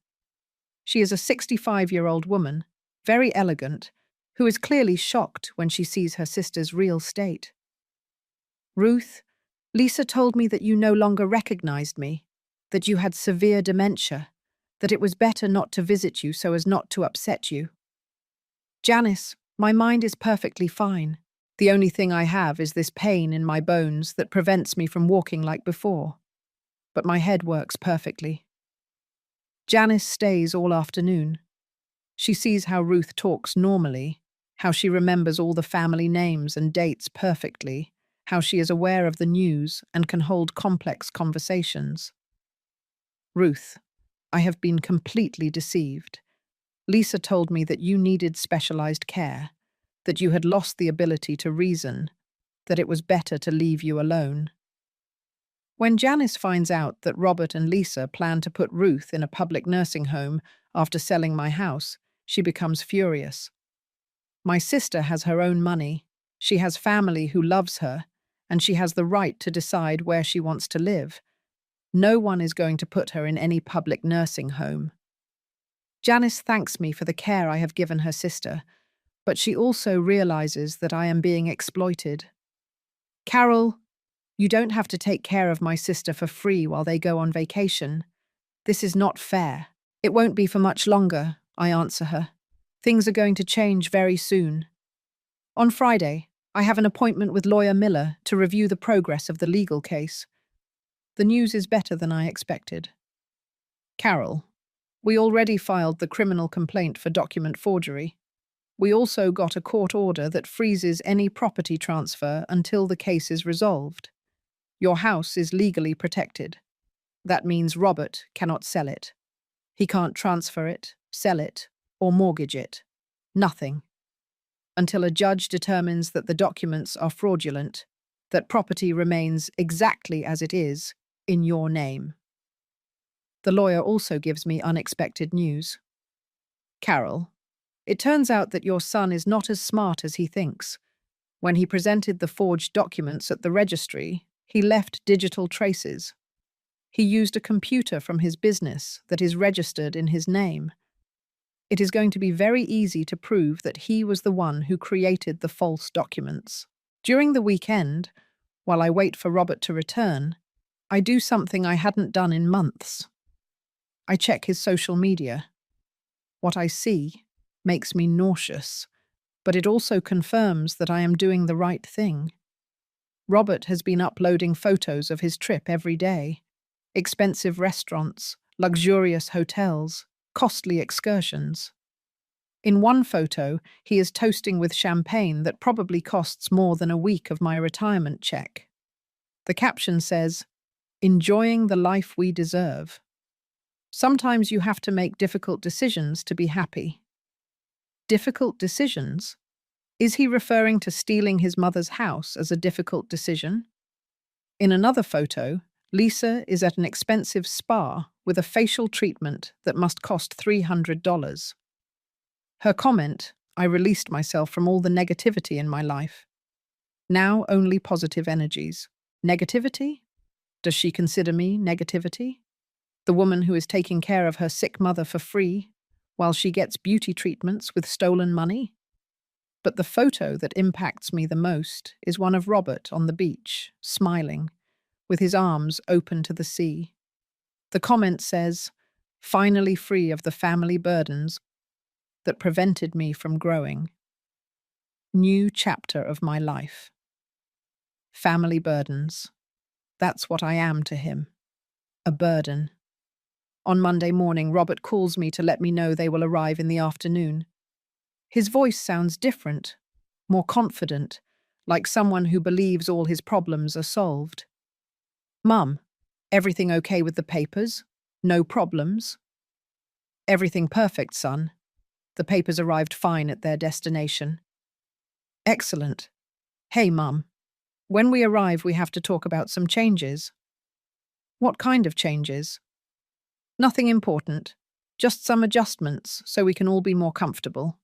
She is a 65-year-old woman, very elegant, who is clearly shocked when she sees her sister's real state. Ruth, Lisa told me that you no longer recognized me, that you had severe dementia, that it was better not to visit you so as not to upset you. Janice, my mind is perfectly fine. The only thing I have is this pain in my bones that prevents me from walking like before. But my head works perfectly. Janice stays all afternoon. She sees how Ruth talks normally, how she remembers all the family names and dates perfectly, how she is aware of the news and can hold complex conversations. Ruth, I have been completely deceived. Lisa told me that you needed specialized care, that you had lost the ability to reason, that it was better to leave you alone. When Janice finds out that Robert and Lisa plan to put Ruth in a public nursing home after selling my house, she becomes furious. My sister has her own money, she has family who loves her, and she has the right to decide where she wants to live. No one is going to put her in any public nursing home. Janice thanks me for the care I have given her sister, but she also realizes that I am being exploited. Carol, you don't have to take care of my sister for free while they go on vacation. This is not fair. It won't be for much longer, I answer her. Things are going to change very soon. On Friday, I have an appointment with lawyer Miller to review the progress of the legal case. The news is better than I expected. Carol, we already filed the criminal complaint for document forgery. We also got a court order that freezes any property transfer until the case is resolved. Your house is legally protected. That means Robert cannot sell it. He can't transfer it, sell it, or mortgage it. Nothing. Until a judge determines that the documents are fraudulent, that property remains exactly as it is, in your name. The lawyer also gives me unexpected news. Carol, it turns out that your son is not as smart as he thinks. When he presented the forged documents at the registry, he left digital traces. He used a computer from his business that is registered in his name. It is going to be very easy to prove that he was the one who created the false documents. During the weekend, while I wait for Robert to return, I do something I hadn't done in months. I check his social media. What I see makes me nauseous, but it also confirms that I am doing the right thing. Robert has been uploading photos of his trip every day. Expensive restaurants, luxurious hotels, costly excursions. In one photo, he is toasting with champagne that probably costs more than a week of my retirement check. The caption says, "Enjoying the life we deserve." Sometimes you have to make difficult decisions to be happy. Difficult decisions? Is he referring to stealing his mother's house as a difficult decision? In another photo, Lisa is at an expensive spa with a facial treatment that must cost $300. Her comment, "I released myself from all the negativity in my life. Now only positive energies." Negativity? Does she consider me negativity? The woman who is taking care of her sick mother for free, while she gets beauty treatments with stolen money? But the photo that impacts me the most is one of Robert on the beach, smiling, with his arms open to the sea. The comment says, "Finally free of the family burdens." that prevented me from growing. New chapter of my life. Family burdens. That's what I am to him. A burden. On Monday morning, Robert calls me to let me know they will arrive in the afternoon. His voice sounds different, more confident, like someone who believes all his problems are solved. Mum, everything okay with the papers? No problems? Everything perfect, son. The papers arrived fine at their destination. Excellent. Hey, Mum. When we arrive, we have to talk about some changes. What kind of changes? Nothing important. Just some adjustments so we can all be more comfortable.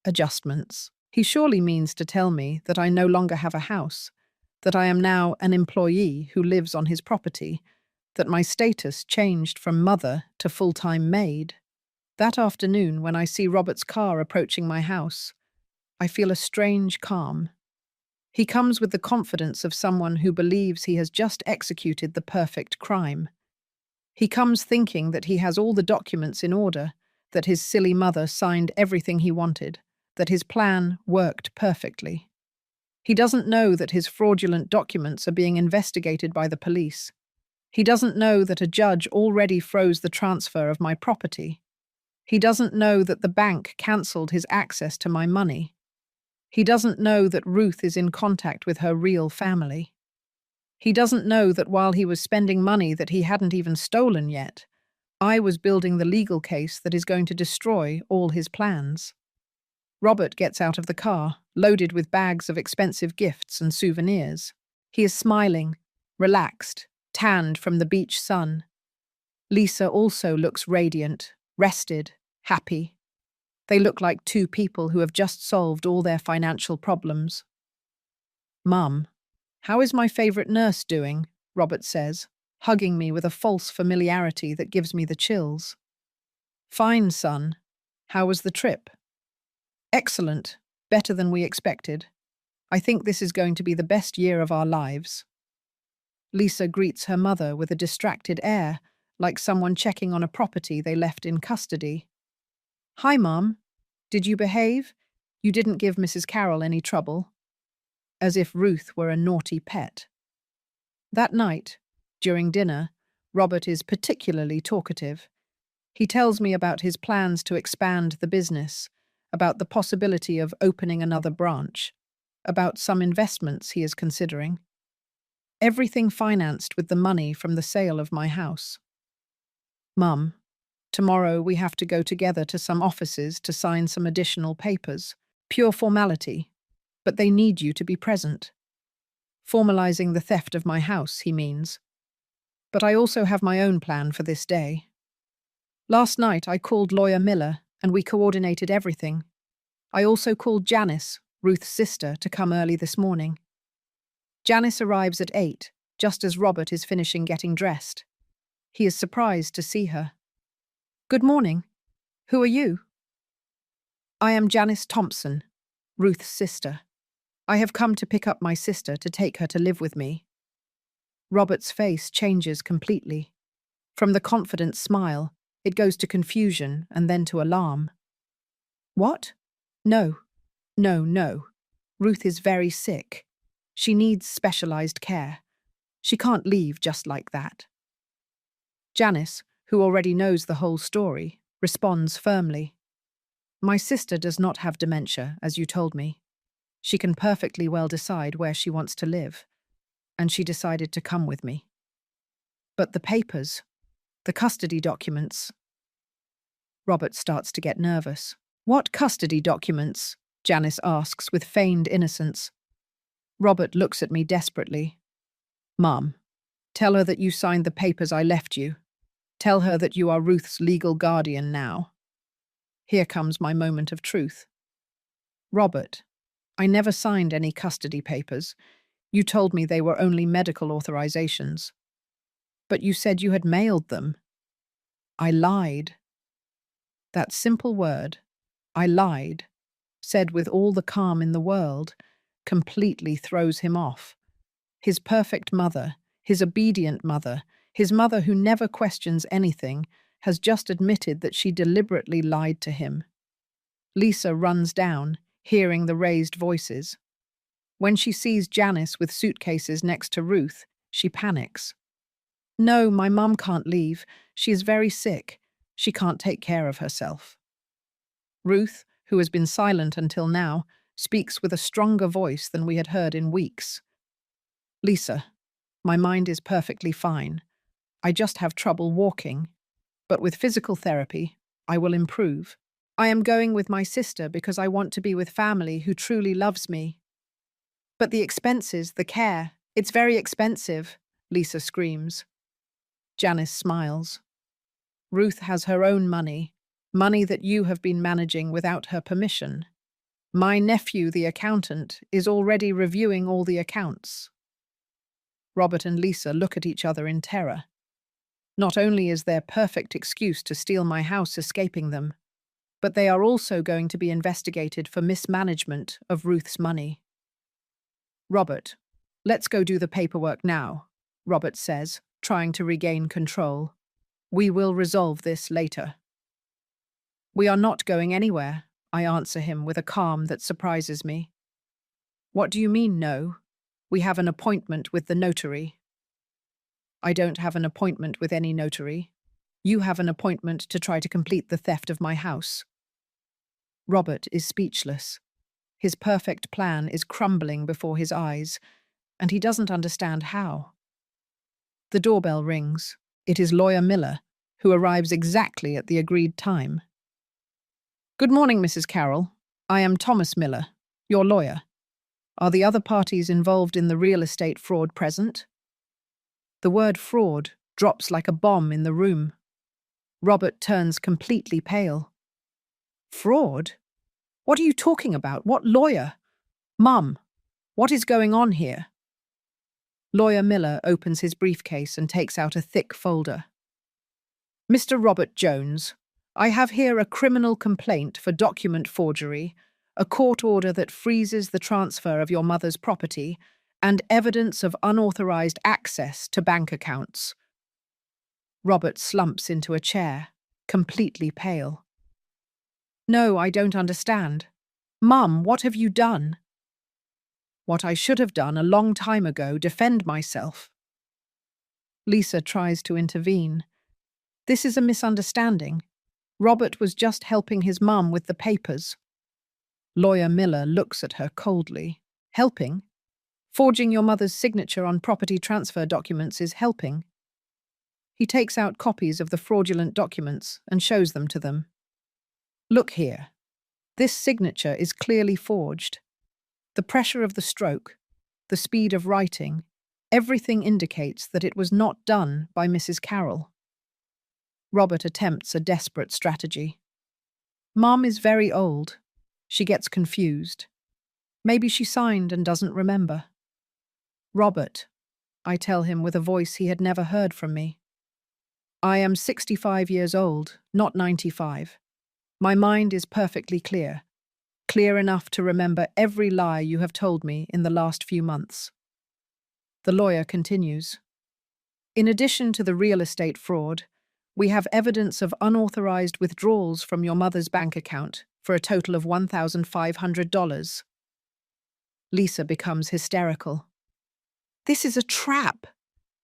Adjustments. He surely means to tell me that I no longer have a house, that I am now an employee who lives on his property, that my status changed from mother to full-time maid. That afternoon, when I see Robert's car approaching my house, I feel a strange calm. He comes with the confidence of someone who believes he has just executed the perfect crime. He comes thinking that he has all the documents in order, that his silly mother signed everything he wanted, that his plan worked perfectly. He doesn't know that his fraudulent documents are being investigated by the police. He doesn't know that a judge already froze the transfer of my property. He doesn't know that the bank cancelled his access to my money. He doesn't know that Ruth is in contact with her real family. He doesn't know that while he was spending money that he hadn't even stolen yet, I was building the legal case that is going to destroy all his plans. Robert gets out of the car, loaded with bags of expensive gifts and souvenirs. He is smiling, relaxed, tanned from the beach sun. Lisa also looks radiant, rested, happy. They look like two people who have just solved all their financial problems. Mum, how is my favourite nurse doing? Robert says, hugging me with a false familiarity that gives me the chills. Fine, son. How was the trip? Excellent. Better than we expected. I think this is going to be the best year of our lives. Lisa greets her mother with a distracted air, like someone checking on a property they left in custody. Hi, Mum. Did you behave? You didn't give Mrs. Carroll any trouble. As if Ruth were a naughty pet. That night, during dinner, Robert is particularly talkative. He tells me about his plans to expand the business, about the possibility of opening another branch, about some investments he is considering. Everything financed with the money from the sale of my house. Mum, tomorrow we have to go together to some offices to sign some additional papers. Pure formality, but they need you to be present. Formalizing the theft of my house, he means. But I also have my own plan for this day. Last night I called Lawyer Miller and we coordinated everything. I also called Janice, Ruth's sister, to come early this morning. Janice arrives at 8, just as Robert is finishing getting dressed. He is surprised to see her. Good morning. Who are you? I am Janice Thompson, Ruth's sister. I have come to pick up my sister to take her to live with me. Robert's face changes completely. From the confident smile, it goes to confusion and then to alarm. What? No. No. Ruth is very sick. She needs specialized care. She can't leave just like that. Janice, who already knows the whole story, responds firmly. My sister does not have dementia, as you told me. She can perfectly well decide where she wants to live, and she decided to come with me. But the papers, the custody documents. Robert starts to get nervous. What custody documents? Janice asks with feigned innocence. Robert looks at me desperately. Mum, tell her that you signed the papers I left you. Tell her that you are Ruth's legal guardian now. Here comes my moment of truth. Robert, I never signed any custody papers. You told me they were only medical authorizations. But you said you had mailed them. I lied. That simple word, I lied, said with all the calm in the world, completely throws him off. His perfect mother, his obedient mother, his mother who never questions anything, has just admitted that she deliberately lied to him. Lisa runs down, hearing the raised voices. When she sees Janice with suitcases next to Ruth, she panics. No, my mum can't leave. She is very sick. She can't take care of herself. Ruth, who has been silent until now, speaks with a stronger voice than we had heard in weeks. Lisa, my mind is perfectly fine. I just have trouble walking. But with physical therapy, I will improve. I am going with my sister because I want to be with family who truly loves me. But the expenses, the care, it's very expensive, Lisa screams. Janice smiles. Ruth has her own money, money that you have been managing without her permission. My nephew, the accountant, is already reviewing all the accounts. Robert and Lisa look at each other in terror. Not only is their perfect excuse to steal my house escaping them, but they are also going to be investigated for mismanagement of Ruth's money. Robert, let's go do the paperwork now, Robert says, trying to regain control. We will resolve this later. We are not going anywhere, I answer him with a calm that surprises me. What do you mean, no? We have an appointment with the notary. I don't have an appointment with any notary. You have an appointment to try to complete the theft of my house. Robert is speechless. His perfect plan is crumbling before his eyes, and he doesn't understand how. The doorbell rings. It is Lawyer Miller, who arrives exactly at the agreed time. Good morning, Mrs. Carroll. I am Thomas Miller, your lawyer. Are the other parties involved in the real estate fraud present? The word fraud drops like a bomb in the room. Robert turns completely pale. Fraud? What are you talking about? What lawyer? Mum, what is going on here? Lawyer Miller opens his briefcase and takes out a thick folder. Mr. Robert Jones, I have here a criminal complaint for document forgery, a court order that freezes the transfer of your mother's property, and evidence of unauthorized access to bank accounts. Robert slumps into a chair, completely pale. No, I don't understand. Mum, what have you done? What I should have done a long time ago, defend myself. Lisa tries to intervene. This is a misunderstanding. Robert was just helping his mum with the papers. Lawyer Miller looks at her coldly. Helping? Forging your mother's signature on property transfer documents is helping. He takes out copies of the fraudulent documents and shows them to them. Look here. This signature is clearly forged. The pressure of the stroke, the speed of writing, everything indicates that it was not done by Mrs. Carroll. Robert attempts a desperate strategy. Mom is very old. She gets confused. Maybe she signed and doesn't remember. Robert, I tell him with a voice he had never heard from me. I am 65 years old, not 95. My mind is perfectly clear. Clear enough to remember every lie you have told me in the last few months. The lawyer continues. In addition to the real estate fraud, we have evidence of unauthorized withdrawals from your mother's bank account for a total of $1,500. Lisa becomes hysterical. This is a trap.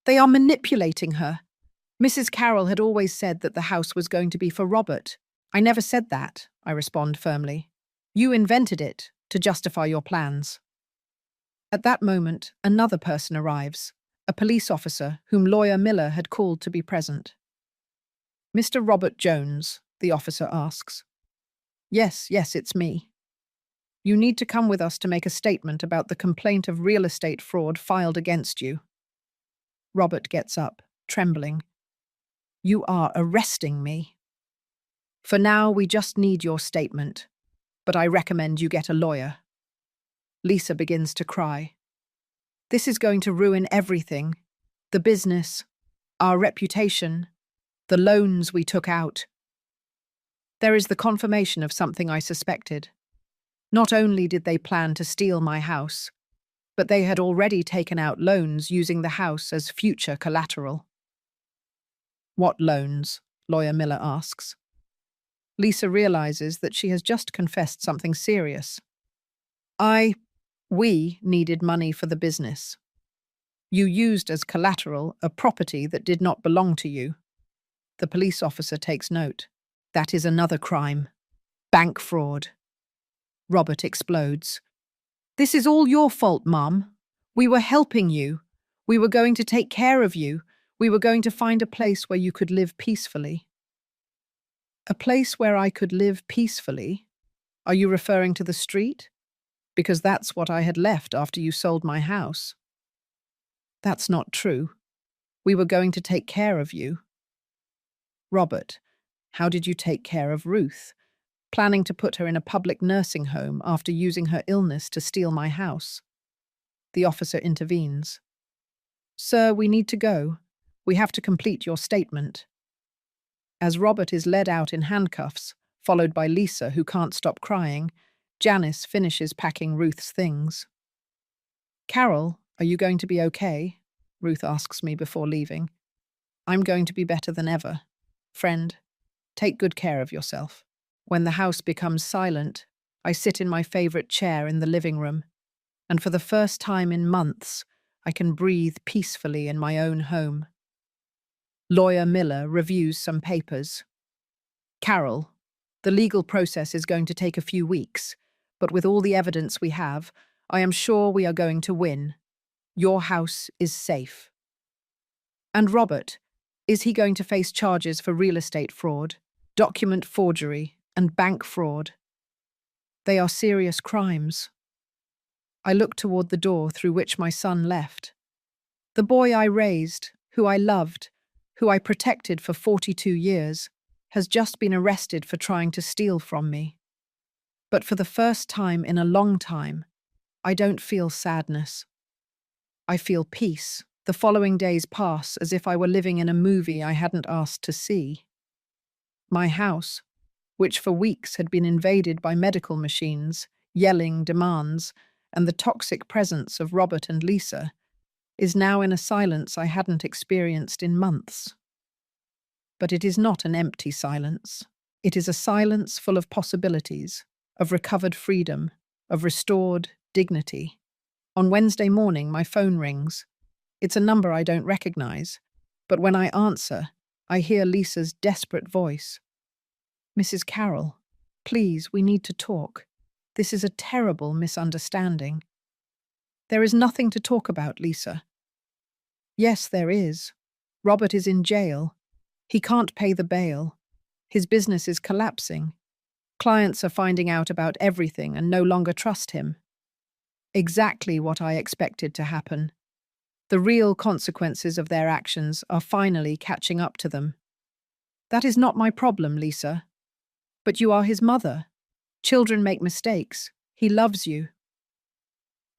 They are manipulating her. Mrs. Carroll had always said that the house was going to be for Robert. I never said that, I respond firmly. You invented it to justify your plans. At that moment, another person arrives, a police officer whom Lawyer Miller had called to be present. Mr. Robert Jones, the officer asks. Yes, it's me. You need to come with us to make a statement about the complaint of real estate fraud filed against you. Robert gets up, trembling. You are arresting me. For now, we just need your statement, but I recommend you get a lawyer. Lisa begins to cry. This is going to ruin everything. The business, our reputation, the loans we took out. There is the confirmation of something I suspected. Not only did they plan to steal my house, but they had already taken out loans using the house as future collateral. What loans? Lawyer Miller asks. Lisa realizes that she has just confessed something serious. We needed money for the business. You used as collateral a property that did not belong to you. The police officer takes note. That is another crime. Bank fraud. Robert explodes. This is all your fault, Mum. We were helping you. We were going to take care of you. We were going to find a place where you could live peacefully. A place where I could live peacefully? Are you referring to the street? Because that's what I had left after you sold my house. That's not true. We were going to take care of you. Robert, how did you take care of Ruth? Planning to put her in a public nursing home after using her illness to steal my house. The officer intervenes. Sir, we need to go. We have to complete your statement. As Robert is led out in handcuffs, followed by Lisa, who can't stop crying, Janice finishes packing Ruth's things. Carol, are you going to be okay? Ruth asks me before leaving. I'm going to be better than ever. Friend, take good care of yourself. When the house becomes silent, I sit in my favorite chair in the living room, and for the first time in months, I can breathe peacefully in my own home. Lawyer Miller reviews some papers. Carol, the legal process is going to take a few weeks, but with all the evidence we have, I am sure we are going to win. Your house is safe. And Robert, is he going to face charges for real estate fraud, document forgery, and bank fraud? They are serious crimes. I look toward the door through which my son left. The boy I raised, who I loved, who I protected for 42 years, has just been arrested for trying to steal from me. But for the first time in a long time, I don't feel sadness. I feel peace. The following days pass as if I were living in a movie I hadn't asked to see. My house, which for weeks had been invaded by medical machines, yelling demands, and the toxic presence of Robert and Lisa, is now in a silence I hadn't experienced in months. But it is not an empty silence. It is a silence full of possibilities, of recovered freedom, of restored dignity. On Wednesday morning, my phone rings. It's a number I don't recognize, but when I answer, I hear Lisa's desperate voice. Mrs. Carroll, please, we need to talk. This is a terrible misunderstanding. There is nothing to talk about, Lisa. Yes, there is. Robert is in jail. He can't pay the bail. His business is collapsing. Clients are finding out about everything and no longer trust him. Exactly what I expected to happen. The real consequences of their actions are finally catching up to them. That is not my problem, Lisa. But you are his mother. Children make mistakes. He loves you.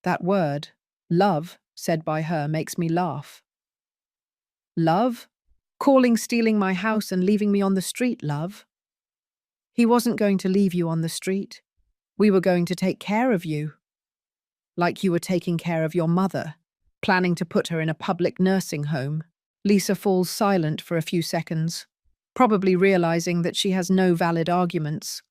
That word, love, said by her, makes me laugh. Love? Calling stealing my house and leaving me on the street, love? He wasn't going to leave you on the street. We were going to take care of you. Like you were taking care of your mother, planning to put her in a public nursing home. Lisa falls silent for a few seconds, probably realizing that she has no valid arguments.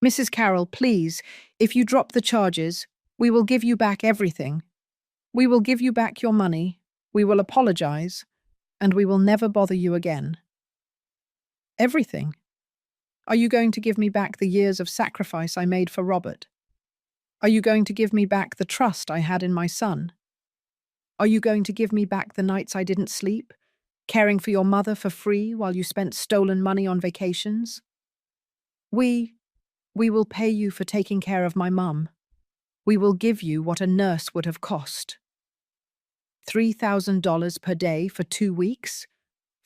Mrs. Carroll, please, if you drop the charges, we will give you back everything. We will give you back your money, we will apologize, and we will never bother you again. Everything? Are you going to give me back the years of sacrifice I made for Robert? Are you going to give me back the trust I had in my son? Are you going to give me back the nights I didn't sleep, caring for your mother for free while you spent stolen money on vacations? We will pay you for taking care of my mum. We will give you what a nurse would have cost. $3,000 per day for 2 weeks?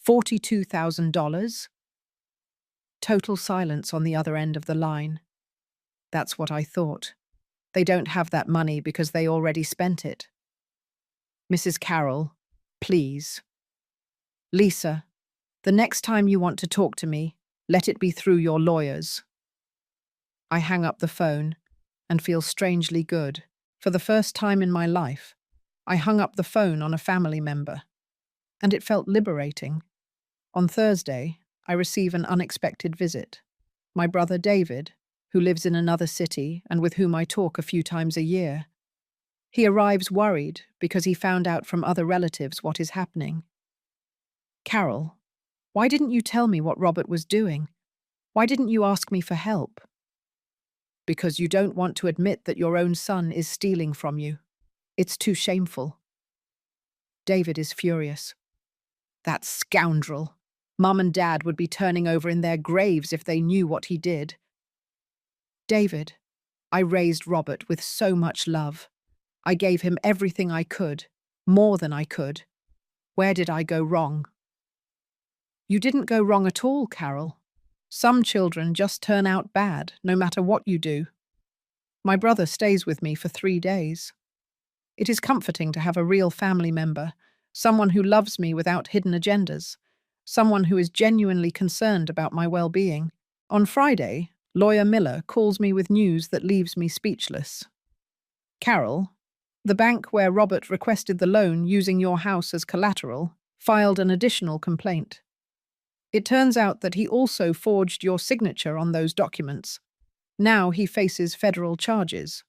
$42,000? Total silence on the other end of the line. That's what I thought. They don't have that money because they already spent it. Mrs. Carroll, please. Lisa, the next time you want to talk to me, let it be through your lawyers. I hang up the phone and feel strangely good. For the first time in my life, I hung up the phone on a family member, and it felt liberating. On Thursday, I receive an unexpected visit. My brother David, who lives in another city and with whom I talk a few times a year. He arrives worried because he found out from other relatives what is happening. Carol, why didn't you tell me what Robert was doing? Why didn't you ask me for help? Because you don't want to admit that your own son is stealing from you. It's too shameful. David is furious. That scoundrel. Mum and Dad would be turning over in their graves if they knew what he did. David, I raised Robert with so much love. I gave him everything I could, more than I could. Where did I go wrong? You didn't go wrong at all, Carol. Some children just turn out bad, no matter what you do. My brother stays with me for 3 days. It is comforting to have a real family member, someone who loves me without hidden agendas, someone who is genuinely concerned about my well-being. On Friday, Lawyer Miller calls me with news that leaves me speechless. Carol, the bank where Robert requested the loan using your house as collateral, filed an additional complaint. It turns out that he also forged your signature on those documents. Now he faces federal charges.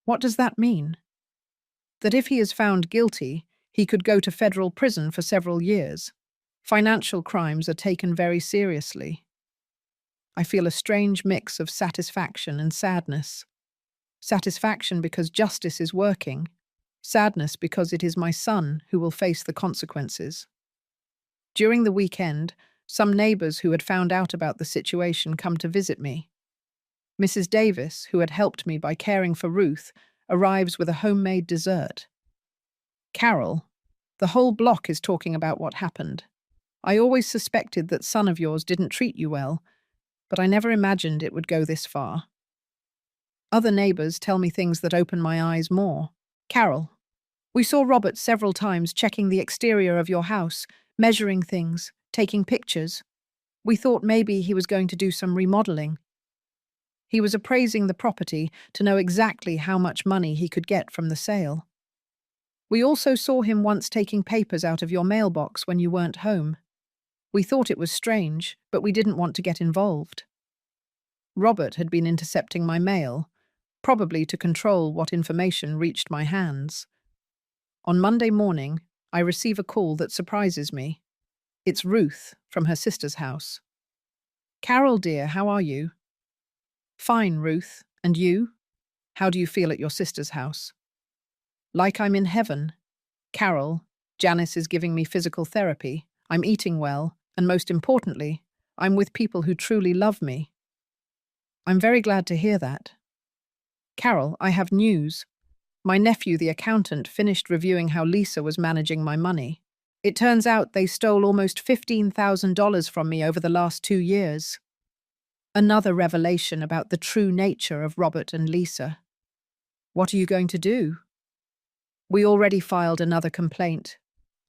What does that mean? That if he is found guilty, he could go to federal prison for several years. Financial crimes are taken very seriously. I feel a strange mix of satisfaction and sadness. Satisfaction because justice is working. Sadness because it is my son who will face the consequences. During the weekend, some neighbors who had found out about the situation come to visit me. Mrs. Davis, who had helped me by caring for Ruth, arrives with a homemade dessert. Carol, the whole block is talking about what happened. I always suspected that son of yours didn't treat you well, but I never imagined it would go this far. Other neighbors tell me things that open my eyes more. Carol, we saw Robert several times checking the exterior of your house, measuring things, taking pictures. We thought maybe he was going to do some remodeling. He was appraising the property to know exactly how much money he could get from the sale. We also saw him once taking papers out of your mailbox when you weren't home. We thought it was strange, but we didn't want to get involved. Robert had been intercepting my mail, probably to control what information reached my hands. On Monday morning, I receive a call that surprises me. It's Ruth from her sister's house. Carol, dear, how are you? Fine, Ruth. And you? How do you feel at your sister's house? Like I'm in heaven. Carol, Janice is giving me physical therapy. I'm eating well, and most importantly, I'm with people who truly love me. I'm very glad to hear that. Carol, I have news. My nephew, the accountant, finished reviewing how Lisa was managing my money. It turns out they stole almost $15,000 from me over the last 2 years. Another revelation about the true nature of Robert and Lisa. What are you going to do? We already filed another complaint.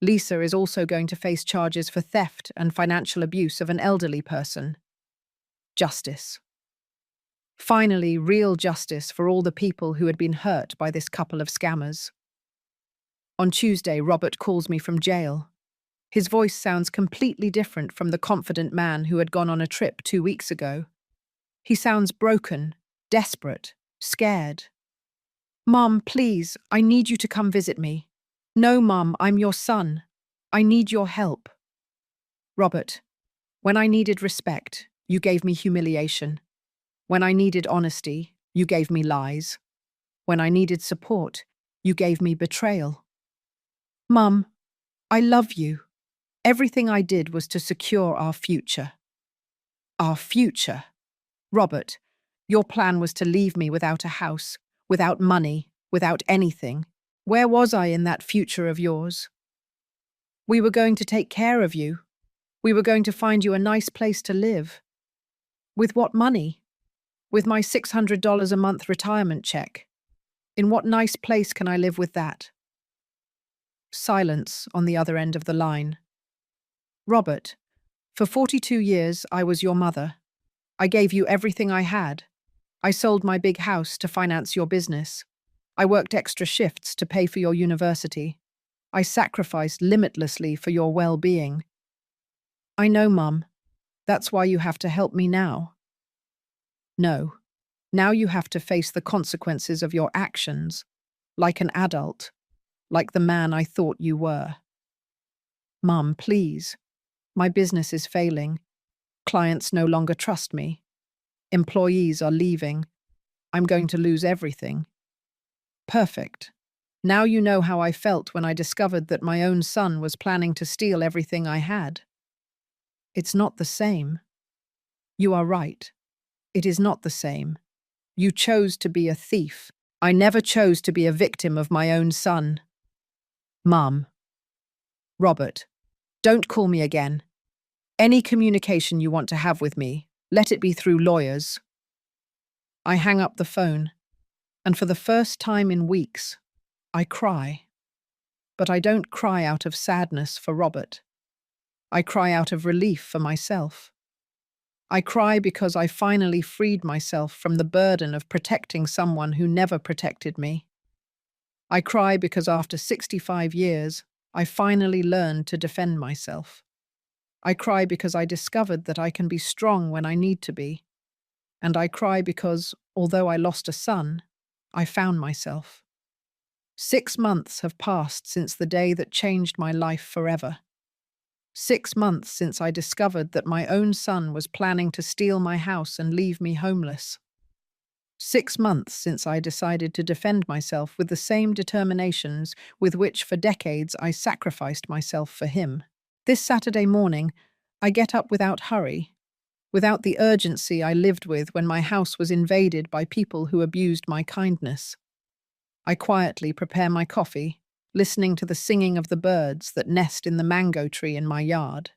Lisa is also going to face charges for theft and financial abuse of an elderly person. Justice. Finally, real justice for all the people who had been hurt by this couple of scammers. On Tuesday, Robert calls me from jail. His voice sounds completely different from the confident man who had gone on a trip 2 weeks ago. He sounds broken, desperate, scared. Mom, please, I need you to come visit me. No, Mom, I'm your son. I need your help. Robert, when I needed respect, you gave me humiliation. When I needed honesty, you gave me lies. When I needed support, you gave me betrayal. Mum, I love you. Everything I did was to secure our future. Our future? Robert, your plan was to leave me without a house, without money, without anything. Where was I in that future of yours? We were going to take care of you. We were going to find you a nice place to live. With what money? With my $600 a month retirement check. In what nice place can I live with that? Silence on the other end of the line. Robert, for 42 years I was your mother. I gave you everything I had. I sold my big house to finance your business. I worked extra shifts to pay for your university. I sacrificed limitlessly for your well-being. I know, Mum, That's why you have to help me now. No. Now you have to face the consequences of your actions, like an adult, like the man I thought you were. Mum, please. My business is failing. Clients no longer trust me. Employees are leaving. I'm going to lose everything. Perfect. Now you know how I felt when I discovered that my own son was planning to steal everything I had. It's not the same. You are right. It is not the same. You chose to be a thief. I never chose to be a victim of my own son. Mum. Robert, don't call me again. Any communication you want to have with me, let it be through lawyers. I hang up the phone, and for the first time in weeks, I cry. But I don't cry out of sadness for Robert. I cry out of relief for myself. I cry because I finally freed myself from the burden of protecting someone who never protected me. I cry because after 65 years, I finally learned to defend myself. I cry because I discovered that I can be strong when I need to be. And I cry because, although I lost a son, I found myself. 6 months have passed since the day that changed my life forever. 6 months since I discovered that my own son was planning to steal my house and leave me homeless. 6 months since I decided to defend myself with the same determinations with which for decades I sacrificed myself for him. This Saturday morning, I get up without hurry, without the urgency I lived with when my house was invaded by people who abused my kindness. I quietly prepare my coffee, listening to the singing of the birds that nest in the mango tree in my yard.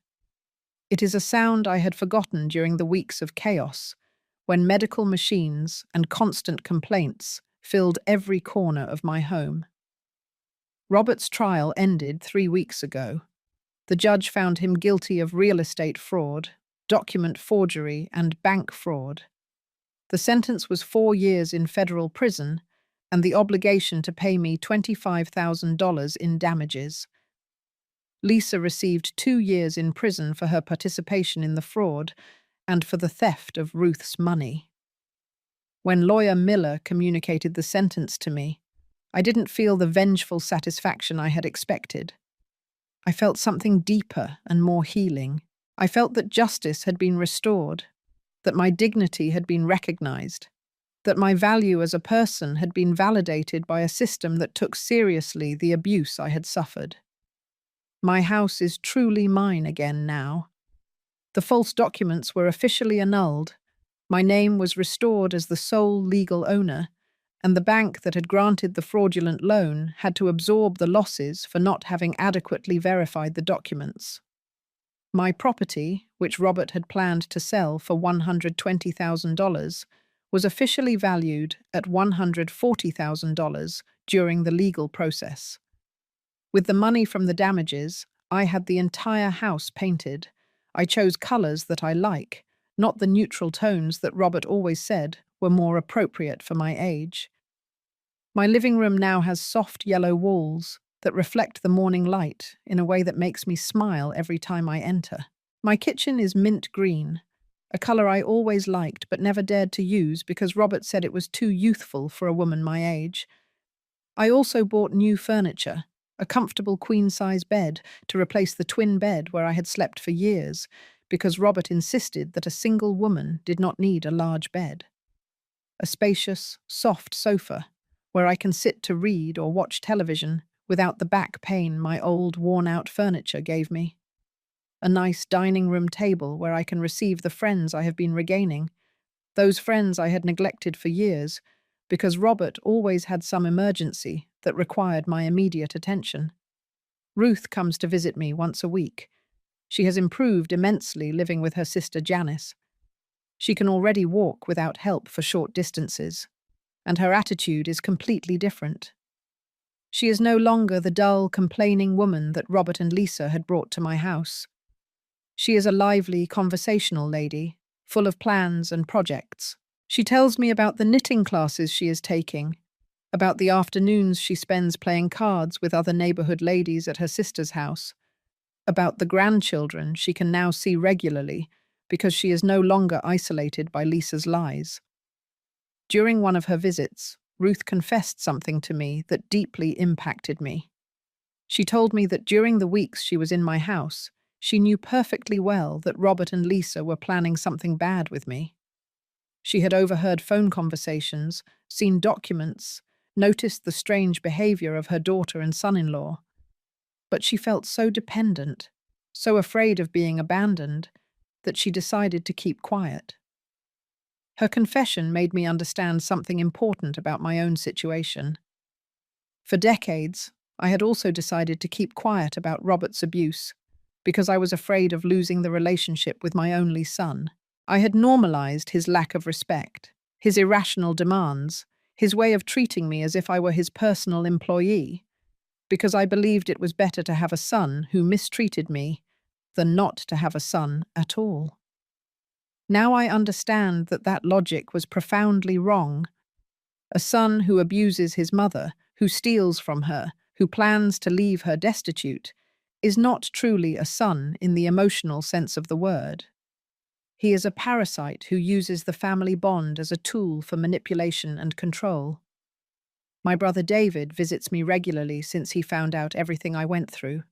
It is a sound I had forgotten during the weeks of chaos, when medical machines and constant complaints filled every corner of my home. Robert's trial ended 3 weeks ago. The judge found him guilty of real estate fraud, document forgery, and bank fraud. The sentence was 4 years in federal prison and the obligation to pay me $25,000 in damages. Lisa received 2 years in prison for her participation in the fraud and for the theft of Ruth's money. When lawyer Miller communicated the sentence to me, I didn't feel the vengeful satisfaction I had expected. I felt something deeper and more healing. I felt that justice had been restored, that my dignity had been recognized, that my value as a person had been validated by a system that took seriously the abuse I had suffered. My house is truly mine again now. The false documents were officially annulled. My name was restored as the sole legal owner, and the bank that had granted the fraudulent loan had to absorb the losses for not having adequately verified the documents. My property, which Robert had planned to sell for $120,000, was officially valued at $140,000 during the legal process. With the money from the damages, I had the entire house painted. I chose colors that I like, not the neutral tones that Robert always said were more appropriate for my age. My living room now has soft yellow walls that reflect the morning light in a way that makes me smile every time I enter. My kitchen is mint green, a color I always liked but never dared to use because Robert said it was too youthful for a woman my age. I also bought new furniture, a comfortable queen-size bed to replace the twin bed where I had slept for years, because Robert insisted that a single woman did not need a large bed. A spacious, soft sofa where I can sit to read or watch television without the back pain my old, worn-out furniture gave me. A nice dining room table where I can receive the friends I have been regaining, those friends I had neglected for years, because Robert always had some emergency that required my immediate attention. Ruth comes to visit me once a week. She has improved immensely living with her sister Janice. She can already walk without help for short distances, and her attitude is completely different. She is no longer the dull, complaining woman that Robert and Lisa had brought to my house. She is a lively, conversational lady, full of plans and projects. She tells me about the knitting classes she is taking, about the afternoons she spends playing cards with other neighborhood ladies at her sister's house, about the grandchildren she can now see regularly because she is no longer isolated by Lisa's lies. During one of her visits, Ruth confessed something to me that deeply impacted me. She told me that during the weeks she was in my house, she knew perfectly well that Robert and Lisa were planning something bad with me. She had overheard phone conversations, seen documents, noticed the strange behavior of her daughter and son-in-law. But she felt so dependent, so afraid of being abandoned, that she decided to keep quiet. Her confession made me understand something important about my own situation. For decades, I had also decided to keep quiet about Robert's abuse because I was afraid of losing the relationship with my only son. I had normalized his lack of respect, his irrational demands, his way of treating me as if I were his personal employee, because I believed it was better to have a son who mistreated me than not to have a son at all. Now I understand that that logic was profoundly wrong. A son who abuses his mother, who steals from her, who plans to leave her destitute, is not truly a son in the emotional sense of the word. He is a parasite who uses the family bond as a tool for manipulation and control. My brother David visits me regularly since he found out everything I went through.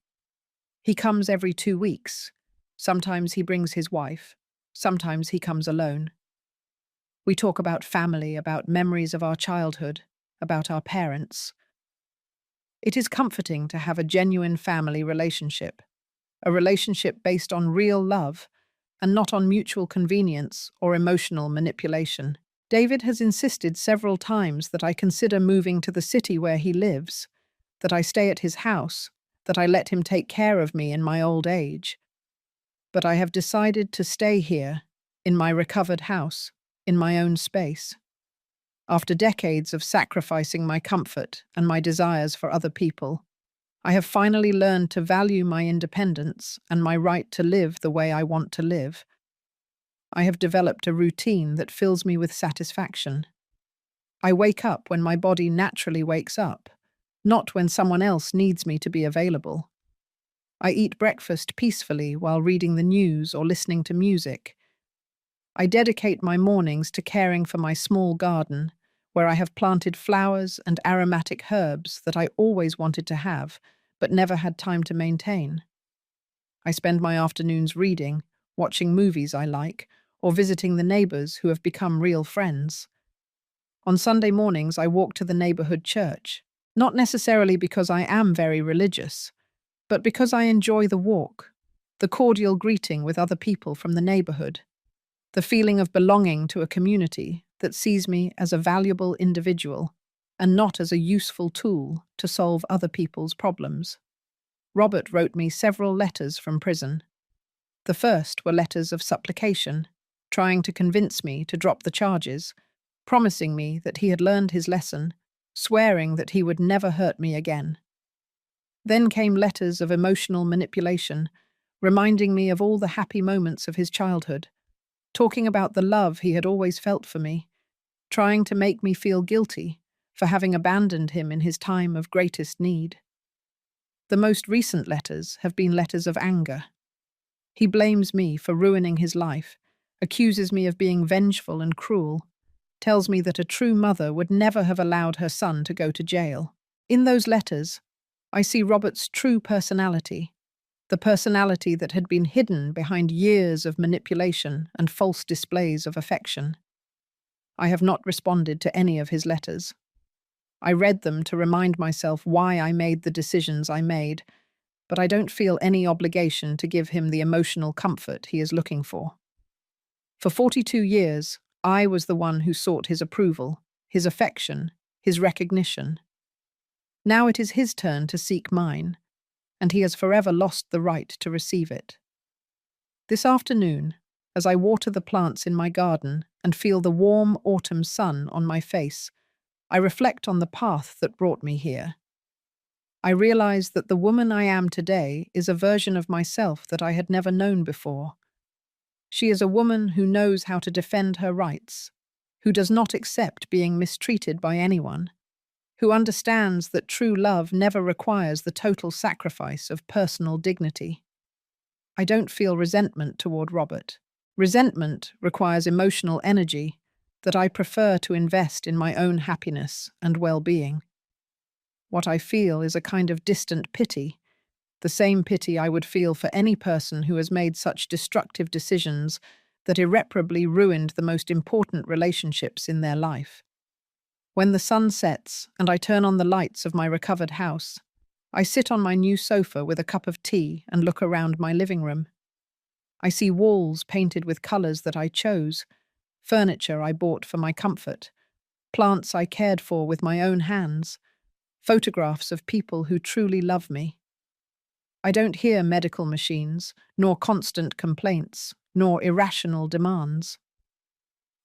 He comes every 2 weeks. Sometimes he brings his wife. Sometimes he comes alone. We talk about family, about memories of our childhood, about our parents. It is comforting to have a genuine family relationship, a relationship based on real love and not on mutual convenience or emotional manipulation. David has insisted several times that I consider moving to the city where he lives, that I stay at his house, that I let him take care of me in my old age. But I have decided to stay here, in my recovered house, in my own space. After decades of sacrificing my comfort and my desires for other people, I have finally learned to value my independence and my right to live the way I want to live. I have developed a routine that fills me with satisfaction. I wake up when my body naturally wakes up, not when someone else needs me to be available. I eat breakfast peacefully while reading the news or listening to music. I dedicate my mornings to caring for my small garden, where I have planted flowers and aromatic herbs that I always wanted to have, but never had time to maintain. I spend my afternoons reading, watching movies I like, or visiting the neighbors who have become real friends. On Sunday mornings, I walk to the neighborhood church, not necessarily because I am very religious, but because I enjoy the walk, the cordial greeting with other people from the neighborhood, the feeling of belonging to a community that sees me as a valuable individual and not as a useful tool to solve other people's problems. Robert wrote me several letters from prison. The first were letters of supplication, trying to convince me to drop the charges, promising me that he had learned his lesson, swearing that he would never hurt me again. Then came letters of emotional manipulation, reminding me of all the happy moments of his childhood, talking about the love he had always felt for me, trying to make me feel guilty for having abandoned him in his time of greatest need. The most recent letters have been letters of anger. He blames me for ruining his life, accuses me of being vengeful and cruel, tells me that a true mother would never have allowed her son to go to jail. In those letters, I see Robert's true personality, the personality that had been hidden behind years of manipulation and false displays of affection. I have not responded to any of his letters. I read them to remind myself why I made the decisions I made, but I don't feel any obligation to give him the emotional comfort he is looking for. For 42 years, I was the one who sought his approval, his affection, his recognition. Now it is his turn to seek mine, and he has forever lost the right to receive it. This afternoon, as I water the plants in my garden and feel the warm autumn sun on my face, I reflect on the path that brought me here. I realize that the woman I am today is a version of myself that I had never known before. She is a woman who knows how to defend her rights, who does not accept being mistreated by anyone, who understands that true love never requires the total sacrifice of personal dignity. I don't feel resentment toward Robert. Resentment requires emotional energy that I prefer to invest in my own happiness and well-being. What I feel is a kind of distant pity, the same pity I would feel for any person who has made such destructive decisions that irreparably ruined the most important relationships in their life. When the sun sets and I turn on the lights of my recovered house, I sit on my new sofa with a cup of tea and look around my living room. I see walls painted with colours that I chose, furniture I bought for my comfort, plants I cared for with my own hands, photographs of people who truly love me. I don't hear medical machines, nor constant complaints, nor irrational demands.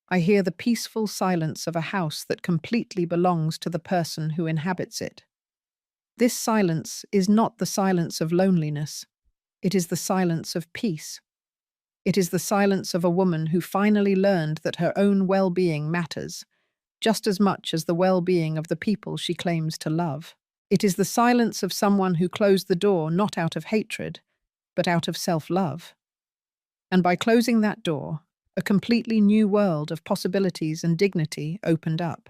I hear the peaceful silence of a house that completely belongs to the person who inhabits it. This silence is not the silence of loneliness. It is the silence of peace. It is the silence of a woman who finally learned that her own well-being matters, just as much as the well-being of the people she claims to love. It is the silence of someone who closed the door not out of hatred, but out of self-love. And by closing that door, a completely new world of possibilities and dignity opened up.